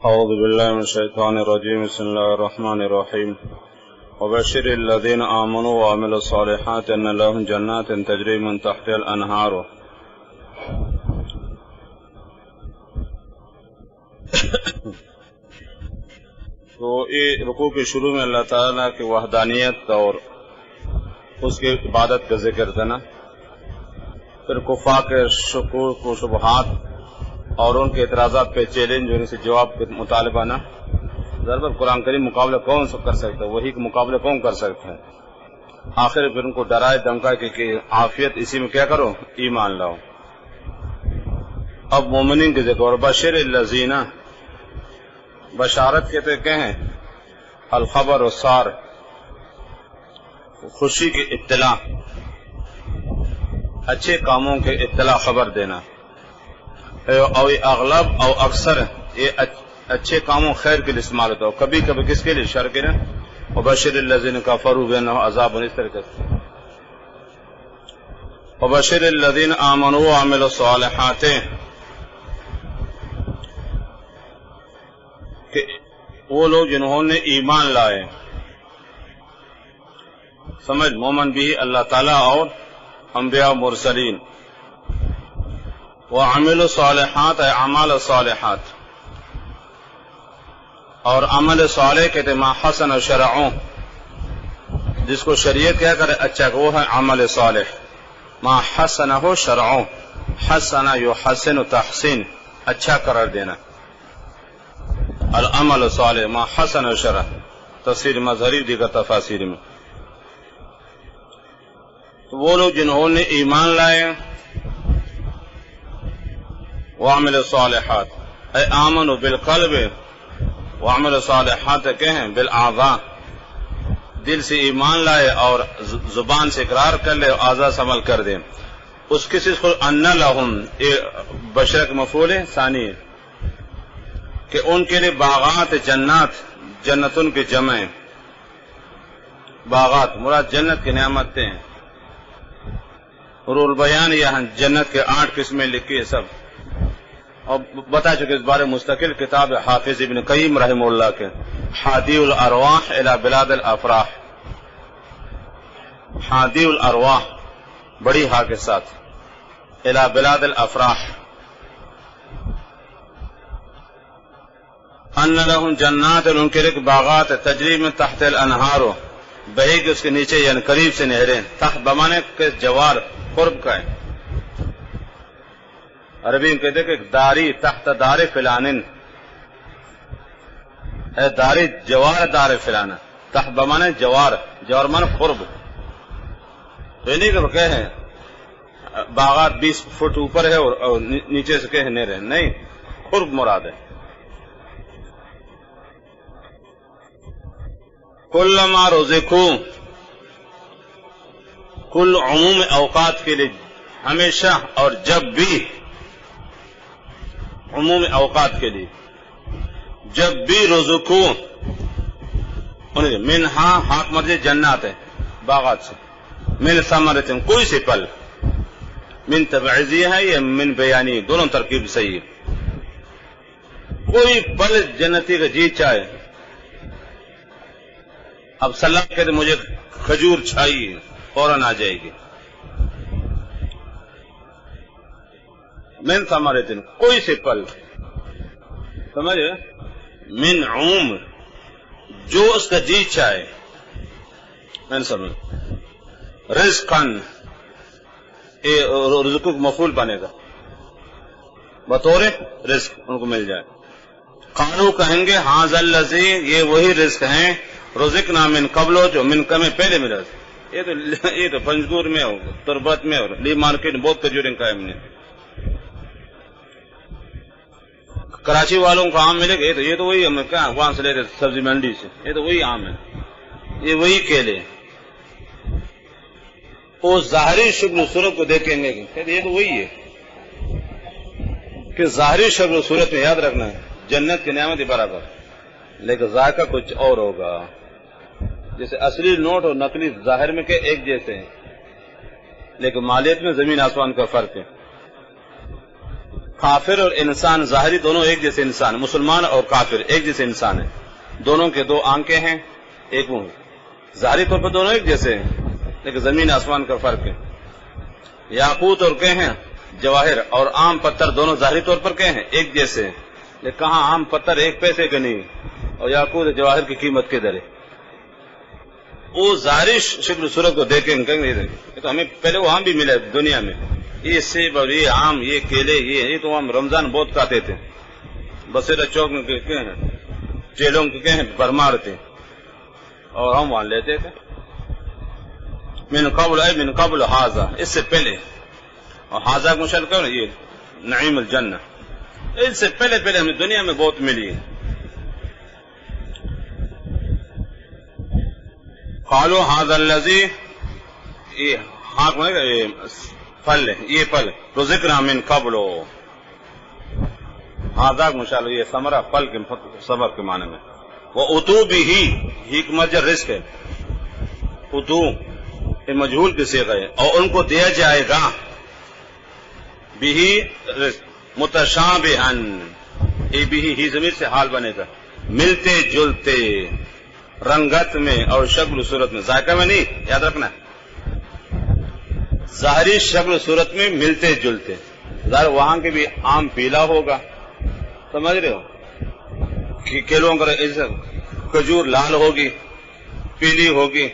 أعوذ بالله من الشيطان الرجيم. بسم الله الرحمن الرحيم. وبشر الذين آمنوا وعملوا الصالحات أن لهم جنات تجري من تحتها الأنهار. تو یہ رکوع کے شروع میں اللہ تعالیٰ کی وحدانیت اور اس کی عبادت کا ذکر تھا نا، پھر کفار کے شکوک و شبہات اور ان کے اعتراضات پہ چیلنج، ان سے جواب کے مطالبہ نا. ضرور قرآن کریم مقابلہ کون سب کر سکتا ہے؟ وہی کا مقابلہ کون کر سکتا ہے؟ آخر پھر ان کو ڈرائے دھمکائے کہ عافیت اسی میں کیا کرو، ایمان لاؤ. اب مومنین کے ذکر. اور بشر الذین، بشارت کہتے کہ ہیں الخبر والسار، خوشی کی اطلاع، اچھے کاموں کے اطلاع خبر دینا. اور اغلب اور اکثر یہ اچھے کاموں خیر کے لیے استعمال ہوتا ہے، کبھی کبھی کس کے لیے؟ شر کے لیے. وبشر الذین کفروا بانہم عذاب، اس طریقے سے. وبشر الذین آمنوا وعملوا الصالحات، کہ وہ لوگ جنہوں نے ایمان لائے، سمجھ مومن بھی اللہ تعالیٰ اور انبیاء مرسلین. وعملوا الصالحات اعمال الصالحات، اور عمل صالح کہتے ما حسن شرعوں، جس کو شریعت کیا کرے اچھا، وہ ہے عمل صالح. ما حسن ہو شرعوں، حسن یحسن تحسین، اچھا قرار دینا. العمل صالح ما حسن شرع، تفسیر مظہری دیگر تفاسیر میں. تو وہ لوگ جنہوں نے ایمان لائے، وعمل الصالحات اے آمنوا بالقلب، وعمل الصالحات کہیں بالاعضاء، دل سے ایمان لائے اور زبان سے اقرار کر لے اور اعضاء سے عمل کر دے. اس کسی کو ان لہم، بشرک مفعول ثانی، کہ ان کے لیے باغات جنات، جنتن کے جمع، باغات مراد جنت کی نعمتیں ہیں. رول بیان یہاں جنت کے 8 قسمیں لکھی ہے سب، اور بتا چکے اس بارے مستقل کتاب حافظ ابن قیم رحمہ اللہ کے حادی الارواح الی بلاد الافراح. حادی الارواح بڑی ہا کے ساتھ، الی بلاد الافراح. ان لہم جنات، ان کے لیے باغات تجری من تحت الانہار، بہے گی اس کے نیچے یعنی قریب سے نہریں. تحت بمانے کے جوار، قرب کا ہے. عربی میں کہتے کہ داری تحت دار فلانن، اے داری جوار دار فلانا. تحت بمانے جوار، جوار من قرب. تو نہیں کہ کہ ہیں باغات 20 فٹ اوپر ہے اور نیچے سے کہ نہریں، نہیں، قرب مراد ہے. کلما رزقوا، کل عموم اوقات کے لیے، ہمیشہ اور جب بھی، عموم اوقات کے لیے جب بھی رزقوا، منہا حق مرجع جنات ہے باغات سے، من ثمرۃ کوئی سے پل، من تبعیضی ہے یا من بیانی، دونوں ترکیب صحیح ہے. کوئی پل جنتی کا جی چاہے. اب سلام کہتے مجھے کھجور چاہیے، فوراً آ جائے گی. من ثمرۃ کوئی سے پل، سمجھ، من عموم جو اس کا جی چاہے. من سمجھ رزقاً، رزق کو مفعول بنے گا بطور رزق، ان کو مل جائے. قالوا کہیں گے ھذا الذی، یہ وہی رزق ہیں، رزقنا من قبل، جو من کم پہلے ملا. یہ تو پنجگور میں ہو، تربت میں اور لی مارکیٹ میں بہت کھجوریں قائم نے. کراچی والوں کو آم ملے گا، یہ تو وہی ہم کیا وہاں سے لے رہے سبزی منڈی سے، یہ تو وہی آم ہے، یہ وہی کیلے. وہ ظاہری شکل و صورت کو دیکھیں گے کہ یہ تو وہی ہے، کہ ظاہری شکل و صورت میں یاد رکھنا ہے جنت کی نعمت برابر، لیکن ذائقہ کچھ اور ہوگا. جیسے اصلی نوٹ اور نقلی ظاہر میں کہ ایک جیسے ہیں، لیکن مالیت میں زمین آسمان کا فرق ہے. کافر اور انسان ظاہری دونوں ایک جیسے انسان، مسلمان اور کافر ایک جیسے انسان ہیں، دونوں کے دو آنکھیں ہیں، ایک منہ، ظاہری طور پر دونوں ایک جیسے ہیں لیکن زمین آسمان کا فرق ہے۔ یاقوت اور کیا ہیں جواہر اور عام پتھر دونوں ظاہری طور پر کیا ہیں ایک جیسے ہیں، لیکن کہاں عام پتھر 1 پیسے کا نہیں اور یاقوت جواہر کی قیمت کدھر ہے؟ وہ ظاہری شکل صورت کو دیکھیں گے تو ہمیں پہلے وہ آم بھی ملے دنیا میں، یہ سیب اور یہ آم، یہ کیلے، یہ تو ہم رمضان بہت کھاتے تھے، بصیرہ چوک میں کیا ہیں ٹیلوں کے کیا ہیں برمار تھے اور ہم وہاں لیتے تھے۔ من قبل حاضہ، اس سے پہلے، اور حاضہ کو مشال کرو یہ نعیم الجنہ، اس سے پہلے ہمیں دنیا میں بہت ملی ہے۔ قالوا هذا الذي یہ ہاں پھل ہے، یہ پھل رزقنا من قبل، ہاذا مشال یہ ثمرہ پھل کے سبب کے معنی میں، وہ اتو بھی ہی مجر رزق ہے، اتو یہ مجہول کے صیغہ ہے، اور ان کو دیا جائے گا بھی متشابہن، یہ بھی ہی ضمیر سے حال بنے گا، ملتے جلتے رنگت میں اور شکل و صورت میں، ذائقہ میں نہیں، یاد رکھنا ظاہری شکل و صورت میں ملتے جلتے، ظاہر وہاں کے بھی آم پیلا ہوگا، سمجھ رہے ہو کہ کیلوں کا کھجور لال ہوگی پیلی ہوگی،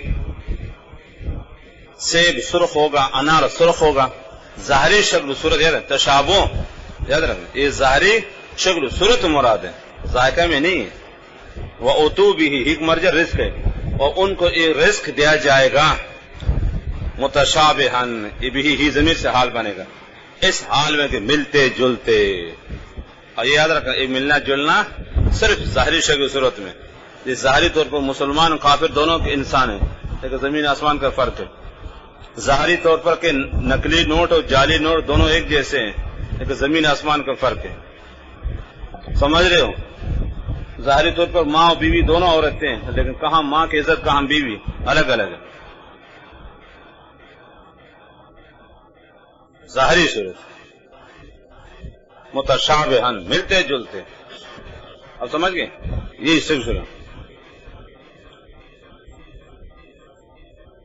سیب سرخ ہوگا، انار سرخ ہوگا، ظاہری شکل و صورت یاد ہے، تشابہ یاد رکھنا، یہ ظاہری شکل و صورت مراد ہے، ذائقہ میں نہیں ہے۔ وَأُتُوا بِهِ ایک مرجع رزق ہے، اور ان کو یہ رزق دیا جائے گا متشابہن، یہ بھی ہی ضمیر سے حال بنے گا، اس حال میں کہ ملتے جلتے، اور یہ یاد رکھنا یہ ملنا جلنا صرف ظاہری شکل و صورت میں، یہ ظاہری طور پر مسلمان اور کافر دونوں کے انسان ہیں لیکن زمین آسمان کا فرق ہے، ظاہری طور پر کہ نقلی نوٹ اور جعلی نوٹ دونوں ایک جیسے ہیں لیکن زمین آسمان کا فرق ہے، سمجھ رہے ہو؟ ظاہری طور پر ماں اور بیوی دونوں عورتیں ہیں لیکن کہاں ماں کی عزت کہاں بیوی، الگ الگ ہے، ظاہری صورت متشابہن ملتے جلتے، اب سمجھ گئے یہ سلسلہ۔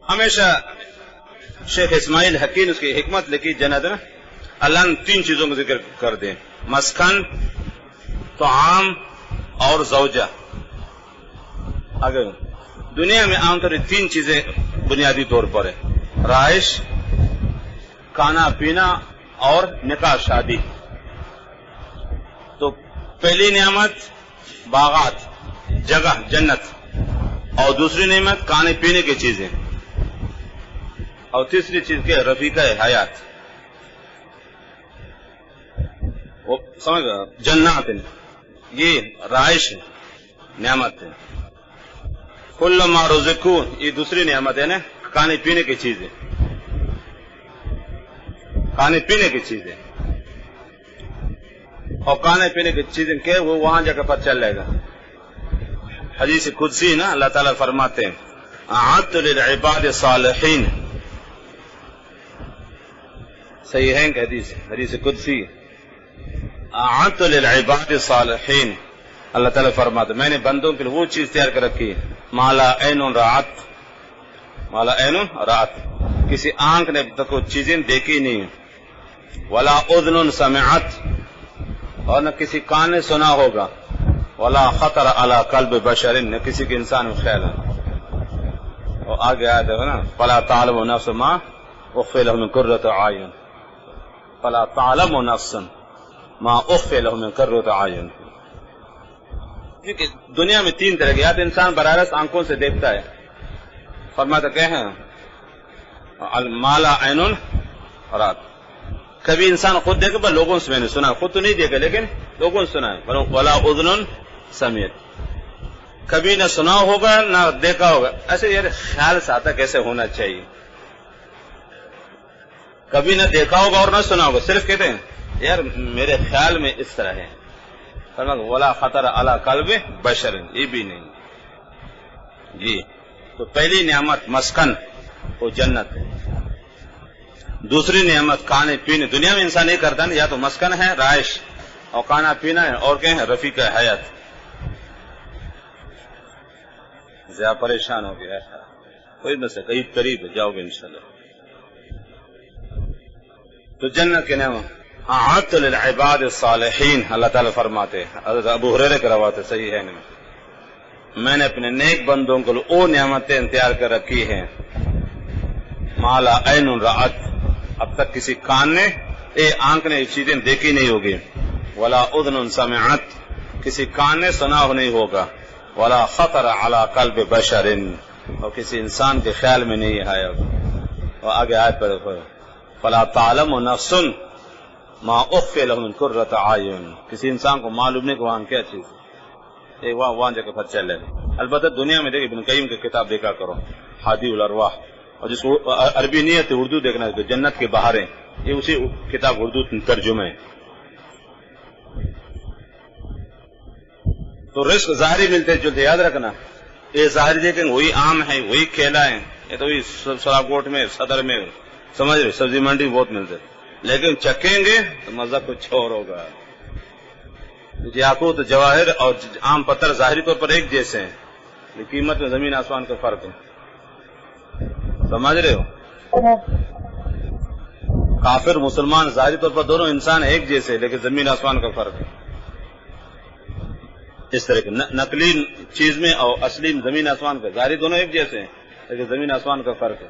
ہمیشہ شیخ اسماعیل حکیم اس کی حکمت لکھی جنت نا، اللہ نے 3 چیزوں کا ذکر کر دیں، مسکن، طعام اور زوجہ۔ اگر دنیا میں عام طور 3 چیزیں بنیادی طور پر ہے، رہائش، کھانا پینا اور نکاح شادی۔ تو پہلی نعمت باغات، جگہ جنت، اور دوسری نعمت کھانے پینے کی چیزیں، اور تیسری چیز کیا رفیقہ حیات، وہ سمجھ گئے جنات، یہ رہائش نعمت ہے۔ کل ما رزقو یہ دوسری نعمت ہے نا، کھانے پینے کی چیزیں، کھانے پینے کی چیزیں، اور کھانے پینے کی چیزیں کیا وہ وہاں جا کر پتہ چل جائے گا۔ حدیث قدسی نا اللہ تعالیٰ فرماتے ہیں اعدت للعباد الصالحین، صحیح ہے کہ حدیث قدسی، اعدت للعباد الصالحین، اللہ تعالیٰ فرماتے میں نے بندوں کے لیے وہ چیز تیار کر رکھی ہے ما لا عین رأت، ما لا عین رأت، کسی آنکھ نے اب تک وہ چیزیں دیکھی نہیں، ولا اذن سمعت، اور نہ کسی کان نے سنا ہوگا، ولا خطر علی قلب بشر، نہ کسی کے انسان میں خیال ہے۔ اور آگے آیا تھا نا فلا تعلم نفس ما اخفی لهم من قرۃ اعین، فلا تعلم نفس ما اخفی لهم من قرۃ اعین، کیونکہ دنیا میں 3 طرح کے، یا تو انسان براہ راست آنکھوں سے دیکھتا ہے، فرماتا کہ ہیں ما لا عین رأت، کبھی انسان خود دیکھے پر لوگوں سے میں نے سنا، خود تو نہیں دیکھا لیکن لوگوں سے سنا ہے، ولا اذن سمعت، کبھی نہ سنا ہوگا نہ دیکھا ہوگا، ایسے یار خیال سے آتا کیسے ہونا چاہیے، کبھی نہ دیکھا ہوگا اور نہ سنا ہوگا، صرف کہتے ہیں یار میرے خیال میں اس طرح ہے، ولا خطر علی قلب بشر، یہ بھی نہیں جی۔ تو پہلی نعمت مسکن وہ جنت ہے، دوسری نعمت کھانے پینے، دنیا میں انسان نہیں کرتا نا، یا تو مسکن ہے رہائش اور کھانا پینا ہے، اور کیا ہے رفیق حیات. زیادہ پریشان ہو گیا ہے کوئی مسئلہ، قریب جاؤ گے انشاءاللہ. تو جنت کے نعمت اعدت للعباد الصالحین، اللہ تعالیٰ فرماتے ہیں، حضرت ابو ہریرہ کی روایت ہے، صحیح ہے نہیں، میں نے اپنے نیک بندوں کو وہ نعمتیں تیار کر رکھی ہیں مالا عین رأت، اب تک کسی کان نے آنکھ نے چیزیں دیکھی نہیں ہوگی، ولا اذن سمعت، کسی کان نے سنا ہو نہیں ہوگا، ولا خطر علی قلب بشر، اور کسی انسان کے خیال میں نہیں آیا. اور آگے آیت پر فلا تعلم نفس ما اخفی لهم من قرۃ اعین، کسی انسان کو معلوم نہیں کہ وہاں کیا چیز ہے، وہاں جا کے پتہ چلے. البتہ دنیا میں دیکھیں ابن قیم کی کتاب دیکھا کرو ہادی الارواح، اور جس کو عربی نہیں ہے تو اردو دیکھنا ہے، جنت کے بہاریں، یہ اسی کتاب اردو ترجمہ ہے. تو رزق ظاہری ملتے جلتے، یاد رکھنا یہ ظاہری دیکھیں وہی آم ہے، وہی کیلا ہے، یہ تو وہی سلاگوٹ میں صدر میں سمجھ رہے سبزی منڈی بہت ملتے، لیکن چکھیں گے تو مزہ کچھ اور ہوگا. یاقوت جواہر اور عام پتھر ظاہری طور پر ایک جیسے ہیں، لیکن قیمت میں زمین آسمان کا فرق ہے، سمجھ رہے ہو. کافر مسلمان ظاہری طور پر دونوں انسان ایک جیسے، لیکن زمین آسمان کا فرق ہے. اس طرح کے نقلی چیز میں اور اصلی زمین آسمان کا، ظاہری دونوں ایک جیسے ہیں لیکن زمین آسمان کا فرق ہے.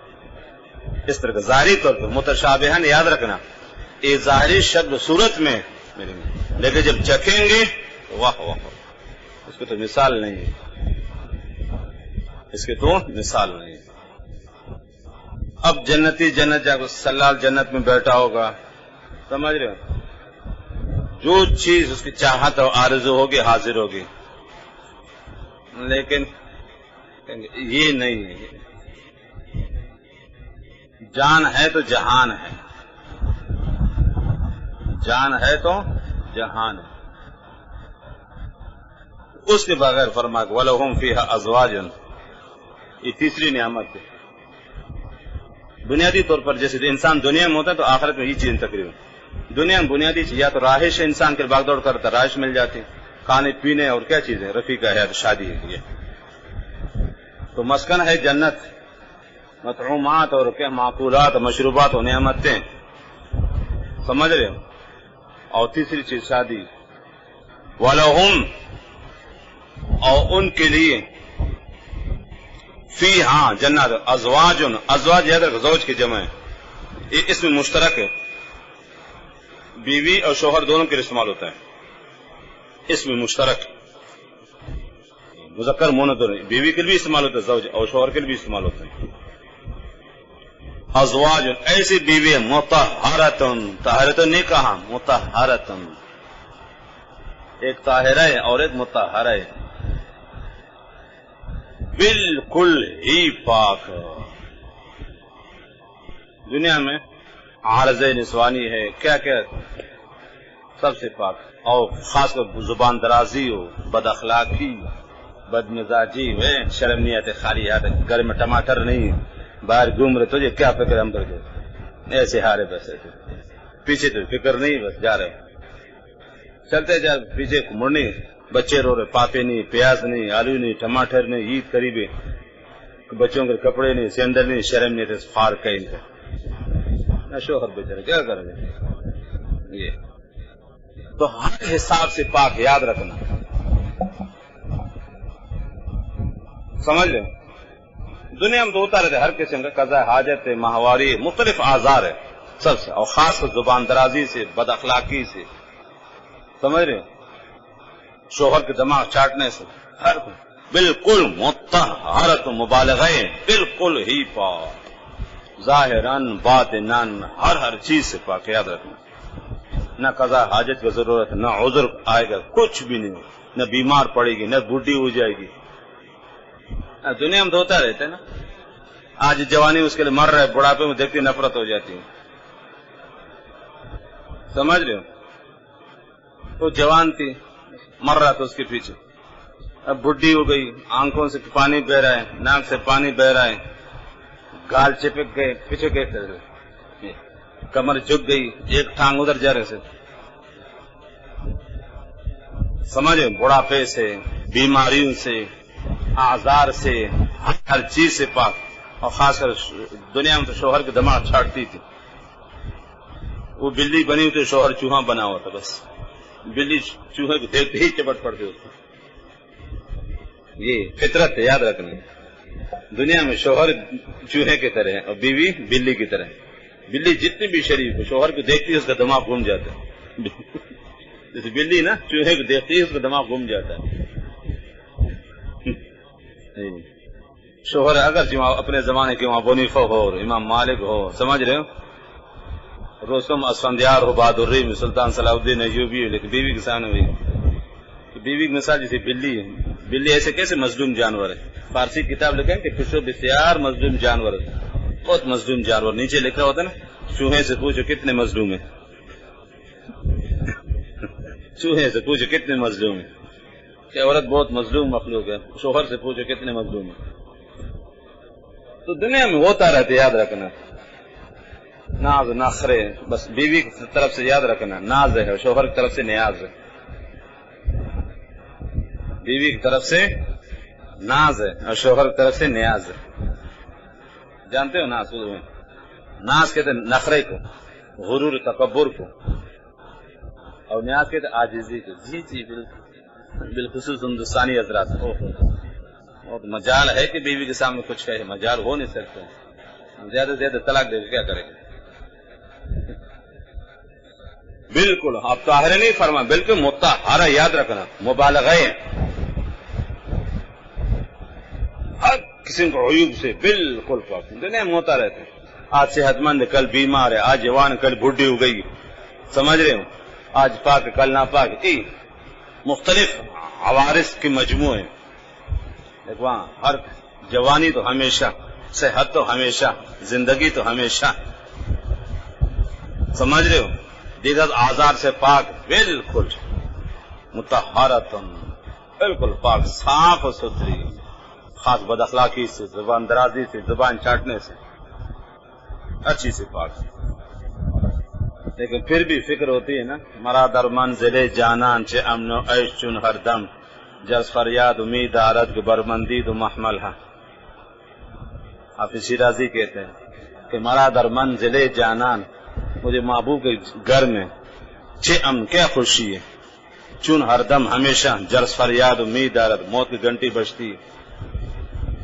اس طرح کا ظاہری طور پر متشابہن، یاد رکھنا یہ ظاہری شکل صورت میں، لیکن جب چکھیں گے واہ واہ، اس کی تو مثال نہیں ہے، اس کی تو مثال نہیں ہے. اب جنتی جنت جا کر سلال جنت میں بیٹھا ہوگا، سمجھ رہے ہو، جو چیز اس کی چاہت اور آرزو ہوگی حاضر ہوگی، لیکن یہ نہیں ہے. جان ہے تو جہان ہے، جان ہے تو جہان ہے. اس کے بغیر فرما کہ وَلَهُمْ فِيهَا أَزْوَاجٌ، یہ تیسری نعمت ہے. بنیادی طور پر جیسے انسان دنیا میں ہوتا ہے تو آخرت میں یہ چیز تقریباً دنیا میں بنیادی چیز، یا تو رہائش ہے، انسان کے بھاگ دوڑ کرتا رہائش مل جاتی، کھانے پینے اور کیا چیزیں رفیق حیات شادی ہے. یہ تو مسکن ہے جنت، مطعومات اور کیا معقولات اور مشروبات اور نعمتیں، سمجھ رہے ہو. اور تیسری چیز شادی. وَلَهُمْ، اور ان کے لیے فیہا جنت ازواج، ازواج یاد رکھو زوج کی جمع ہے، یہ اس میں مشترک ہے، بیوی اور شوہر دونوں کے لیے استعمال ہوتا ہے، اس میں مشترک مذکر مؤنث، بیوی کے لیے بھی استعمال ہوتا ہے زوج، اور شوہر کے لیے بھی استعمال ہوتا ہے. ازواج ایسی بیوی مطہرتن، طاہرتن نہیں کہا، مطہرتن، ایک طاہرہ ہے اور ایک مطہرہ ہے، بالکل ہی پاک. دنیا میں عارض نسوانی ہے، کیا کیا سب سے پاک، اور خاص کر زبان درازی ہو، بد اخلاقی، بد مزاجی ہے، شرم نہیں آتے، خالی آتے، گھر میں ٹماٹر نہیں، باہر گھوم رہے، تجھے کیا فکر ہم کر کے ایسے ہارے، بس ایسے پیچھے تو فکر نہیں، بس جا رہے چلتے جا، پیچھے مڑنی، بچے رو رہے، پاپے نہیں، پیاز نہیں، آلو نہیں، ٹماٹر نہیں، عید قریب ہے، بچوں کے کپڑے نہیں، سینڈل نہیں، شرم نہیں، فار کہیں کا نہ شوہر بیچارے کیا کریں گے. یہ تو ہر حساب سے پاک، یاد رکھنا، سمجھ لیں. دنیا میں تو ہوتا رہتا ہے ہر قسم کا قضاء حاجت ہے، ماہواری، مختلف آزار ہے سب سے، اور خاص کر زبان درازی سے، بد اخلاقی سے، سمجھ رہے، شوہر کے دماغ چاٹنے سے، ہر بالکل مطہرت، مبالغہ بالکل ہی پاک، ظاہراً باطناً ہر چیز سے پاک، یاد رکھنا. نہ قضاء حاجت کی ضرورت، نہ عذر آئے گا، کچھ بھی نہیں، نہ بیمار پڑے گی، نہ بوڑھی ہو جائے گی. دنیا میں تو ہوتا رہتا ہے نا، آج جوانی اس کے لیے مر رہا ہے، بڑھاپے میں دیکھتی نفرت ہو جاتی ہے، سمجھ رہے ہو. وہ جوان تھی، مر رہا تھا اس کے پیچھے، اب بڈھی ہو گئی، آنکھوں سے پانی بہ رہا ہے، ناک سے پانی بہ رہا ہے، گال چپک گئے، پیچھے گئے، کمر جھک گئی، ایک ٹانگ ادھر جا رہے سے، سمجھے، بڑھاپے سے، بیماریوں سے، آزار سے، ہر چیز سے پاک. اور خاص کر دنیا میں تو شوہر کے دماغ چھاڑتی تھی. وہ بلی بنی ہوئی تو شوہر چوہا بنا ہوا تھا، بس بلی چوہے کو دیکھتے ہی چپٹ پڑتی ہوتی. یہ فطرت ہے، یاد رکھنا. دنیا میں شوہر چوہے کی طرح ہے اور بیوی بلی کی طرح ہے. بلی جتنی بھی شریف ہے، شوہر کو دیکھتی ہے اس کا دماغ گھوم جاتا ہے. جیسے بلی نا چوہے کو دیکھتی ہے اس کا دماغ گھوم جاتا ہے. شوہر اگر اپنے زمانے کے امام ابو حنیفہ ہو، امام مالک ہو، سمجھ رہے ہو، رستم اسفندیار ہو، بہادر الرحیم، سلطان صلاح الدین ایوبی ہو، لیکن بیوی کے سامنے ہوئی تو بیوی کی مثال جیسے بلی ہے. بلی ایسے کیسے مظلوم جانور ہے. فارسی کتاب لکھیں کہ پشو بسیار مظلوم جانور ہے، بہت مظلوم جانور. نیچے لکھا ہوتا نا، چوہے سے پوچھو کتنے مظلوم ہیں. چوہے سے پوچھو کتنے مظلوم ہیں. کہ عورت بہت مظلوم مخلوق ہے، شوہر سے پوچھو کتنے مظلوم ہیں. تو دنیا میں ہوتا رہتا، یاد رکھنا. ناز نخرے، بس بیوی کی طرف سے یاد رکھنا ناز ہے، شوہر کی طرف سے نیاز ہے. بیوی کی طرف سے ناز ہے اور شوہر کی طرف سے نیاز ہے. جانتے ہو ناز؟ ناز کہتے ہیں نخرے کو، غرور تکبر کو، اور نیاز کہتے ہیں عاجزی کو. جی جی بالخصوص ہندوستانی حضرات بہت مجال ہے کہ بیوی کے سامنے کچھ کہے، مجال ہو نہیں سکتا. زیادہ سے زیادہ طلاق دے کے کیا کرے گا. بالکل آپ طاہرہ نہیں فرما، بالکل مطہرہ. یاد رکھنا مبالغہ ہے ہر قسم کو عیوب سے بالکل پاک. دنیا میں ہوتا رہتا ہے. آج صحت مند کل بیمار ہے، آج جوان کل بڈھی ہو گئی، سمجھ رہے ہو، آج پاک کل ناپاک. مختلف عوارض کے مجموعے. وہاں ہر جوانی تو ہمیشہ، صحت تو ہمیشہ، زندگی تو ہمیشہ، سمجھ رہے ہو، دیگر آزار سے پاک، بالکل مطہرتن، بالکل پاک، صاف و ستھری. خاص بد اخلاقی سے، زبان درازی سے، زبان چاٹنے سے، اچھی سے پاک. لیکن پھر بھی فکر ہوتی ہے نا. مرا در منزل جانان چه امن و عیش چون ہر دم، جز فریاد امید آرد کے برمندید و محمل ہے. حافظ شیرازی کہتے ہیں کہ مرا در منزل جانان، مجھے محبوب کے گھر میں، چه امن، کیا خوشی ہے، چون ہر دم، ہمیشہ، جرس فریاد امید آرد، موت کی گھنٹی بجتی،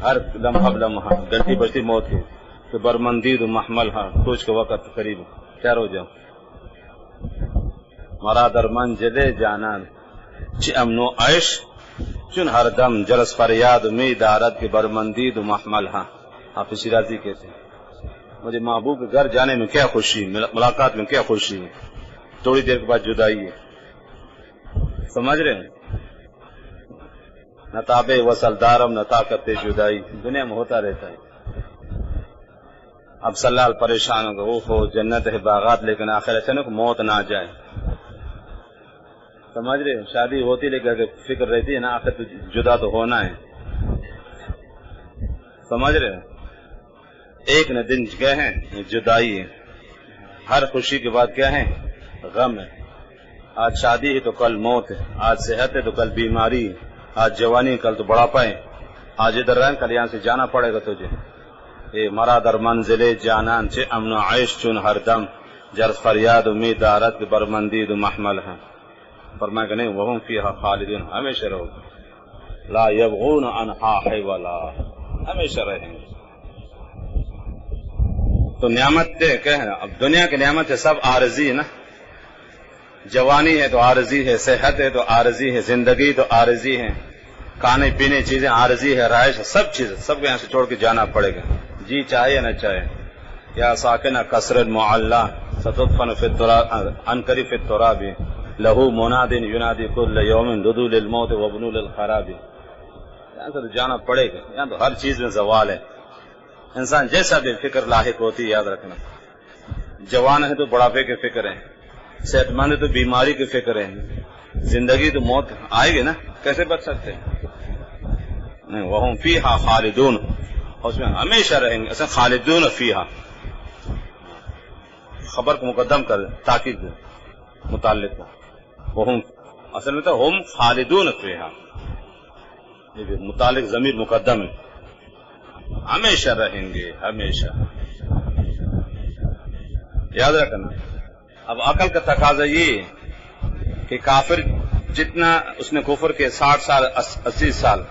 ہر لمحہ لمحہ گھنٹی بجتی موت کی. کہ برمندید و محمل ہے، کچھ کے وقت قریب تیار ہو جاؤ. مرا در منزل جانان چه امن و عیش چون ہر دم، جرس فریاد امید آرد کے برمندید و محمل ہے. حافظ شیرازی کہتے ہیں مجھے محبوب کے گھر جانے میں کیا خوشی، ملاقات میں کیا خوشی ہے، تھوڑی دیر کے بعد جدائی ہے. سمجھ رہے ہیں، نہ تاب وصل دارم نہ طاقت جدائی. دنیا میں ہوتا رہتا ہے. اب سلال پریشان ہوگا، وہ ہو جنت ہے باغات، لیکن آخر اچانک موت نہ آ جائے. سمجھ رہے، شادی ہوتی لیکن اگر فکر رہتی ہے نا آخر تو جدا تو ہونا ہے. سمجھ رہے، ایک نہ دن کیا ہے جدائی ہے. ہر خوشی کے بعد کیا ہے غم ہے. آج شادی ہے تو کل موت ہے، آج صحت ہے تو کل بیماری ہے، آج جوانی کل تو بڑھاپا ہے، آج ادھر رہیں کل یہاں سے جانا پڑے گا تجھے. اے مرا در منزل جانان چه امن و عیش چون ہر دم، جرس فریاد امید آرد کے برمندید و محمل ہے. فرمایا کہ نہیں وہم فیہا خالدون، ہمیشہ رہو، لا یبغون عنہا حولا، ہمیشہ رہیں گے. تو نعمت کیا ہے؟ اب دنیا کی نعمت ہے سب عارضی ہے نا. جوانی ہے تو عارضی ہے، صحت ہے تو عارضی ہے، زندگی تو عارضی ہے، کھانے پینے چیزیں عارضی ہے، رہائش، سب چیزیں، سب کو یہاں سے چھوڑ کے جانا پڑے گا، جی چاہے یا نہ چاہے. یا ساکن قصر معلّہ ستدفن فی التراب انکری فی التراب، لہو مناد ینادی کل یوم ددو للموت وابنو للخراب. یہاں سے تو جانا پڑے گا. یہاں تو ہر چیز میں زوال ہے. انسان جیسا بھی فکر لاحق ہوتی ہے، یاد رکھنا. جوان ہے تو بڑھاپے کے فکر ہے، صحت مند ہے تو بیماری کی فکر ہے، زندگی تو موت آئے گی نا، کیسے بچ سکتے ہیں؟ نہیں، وہم فیہا خالدون، اس میں ہمیشہ رہیں گے. اصلا خالدون فیہا، خبر کو مقدم کر تاکید متعلق وہ ہم اصل میں تو ہم خالدون فیہا، متعلق ضمیر مقدم ہے، ہمیشہ رہیں گے ہمیشہ. یاد رکھنا. اب عقل کا تقاضا یہ کہ کافر جتنا اس نے کفر کے 60 سال 80 سال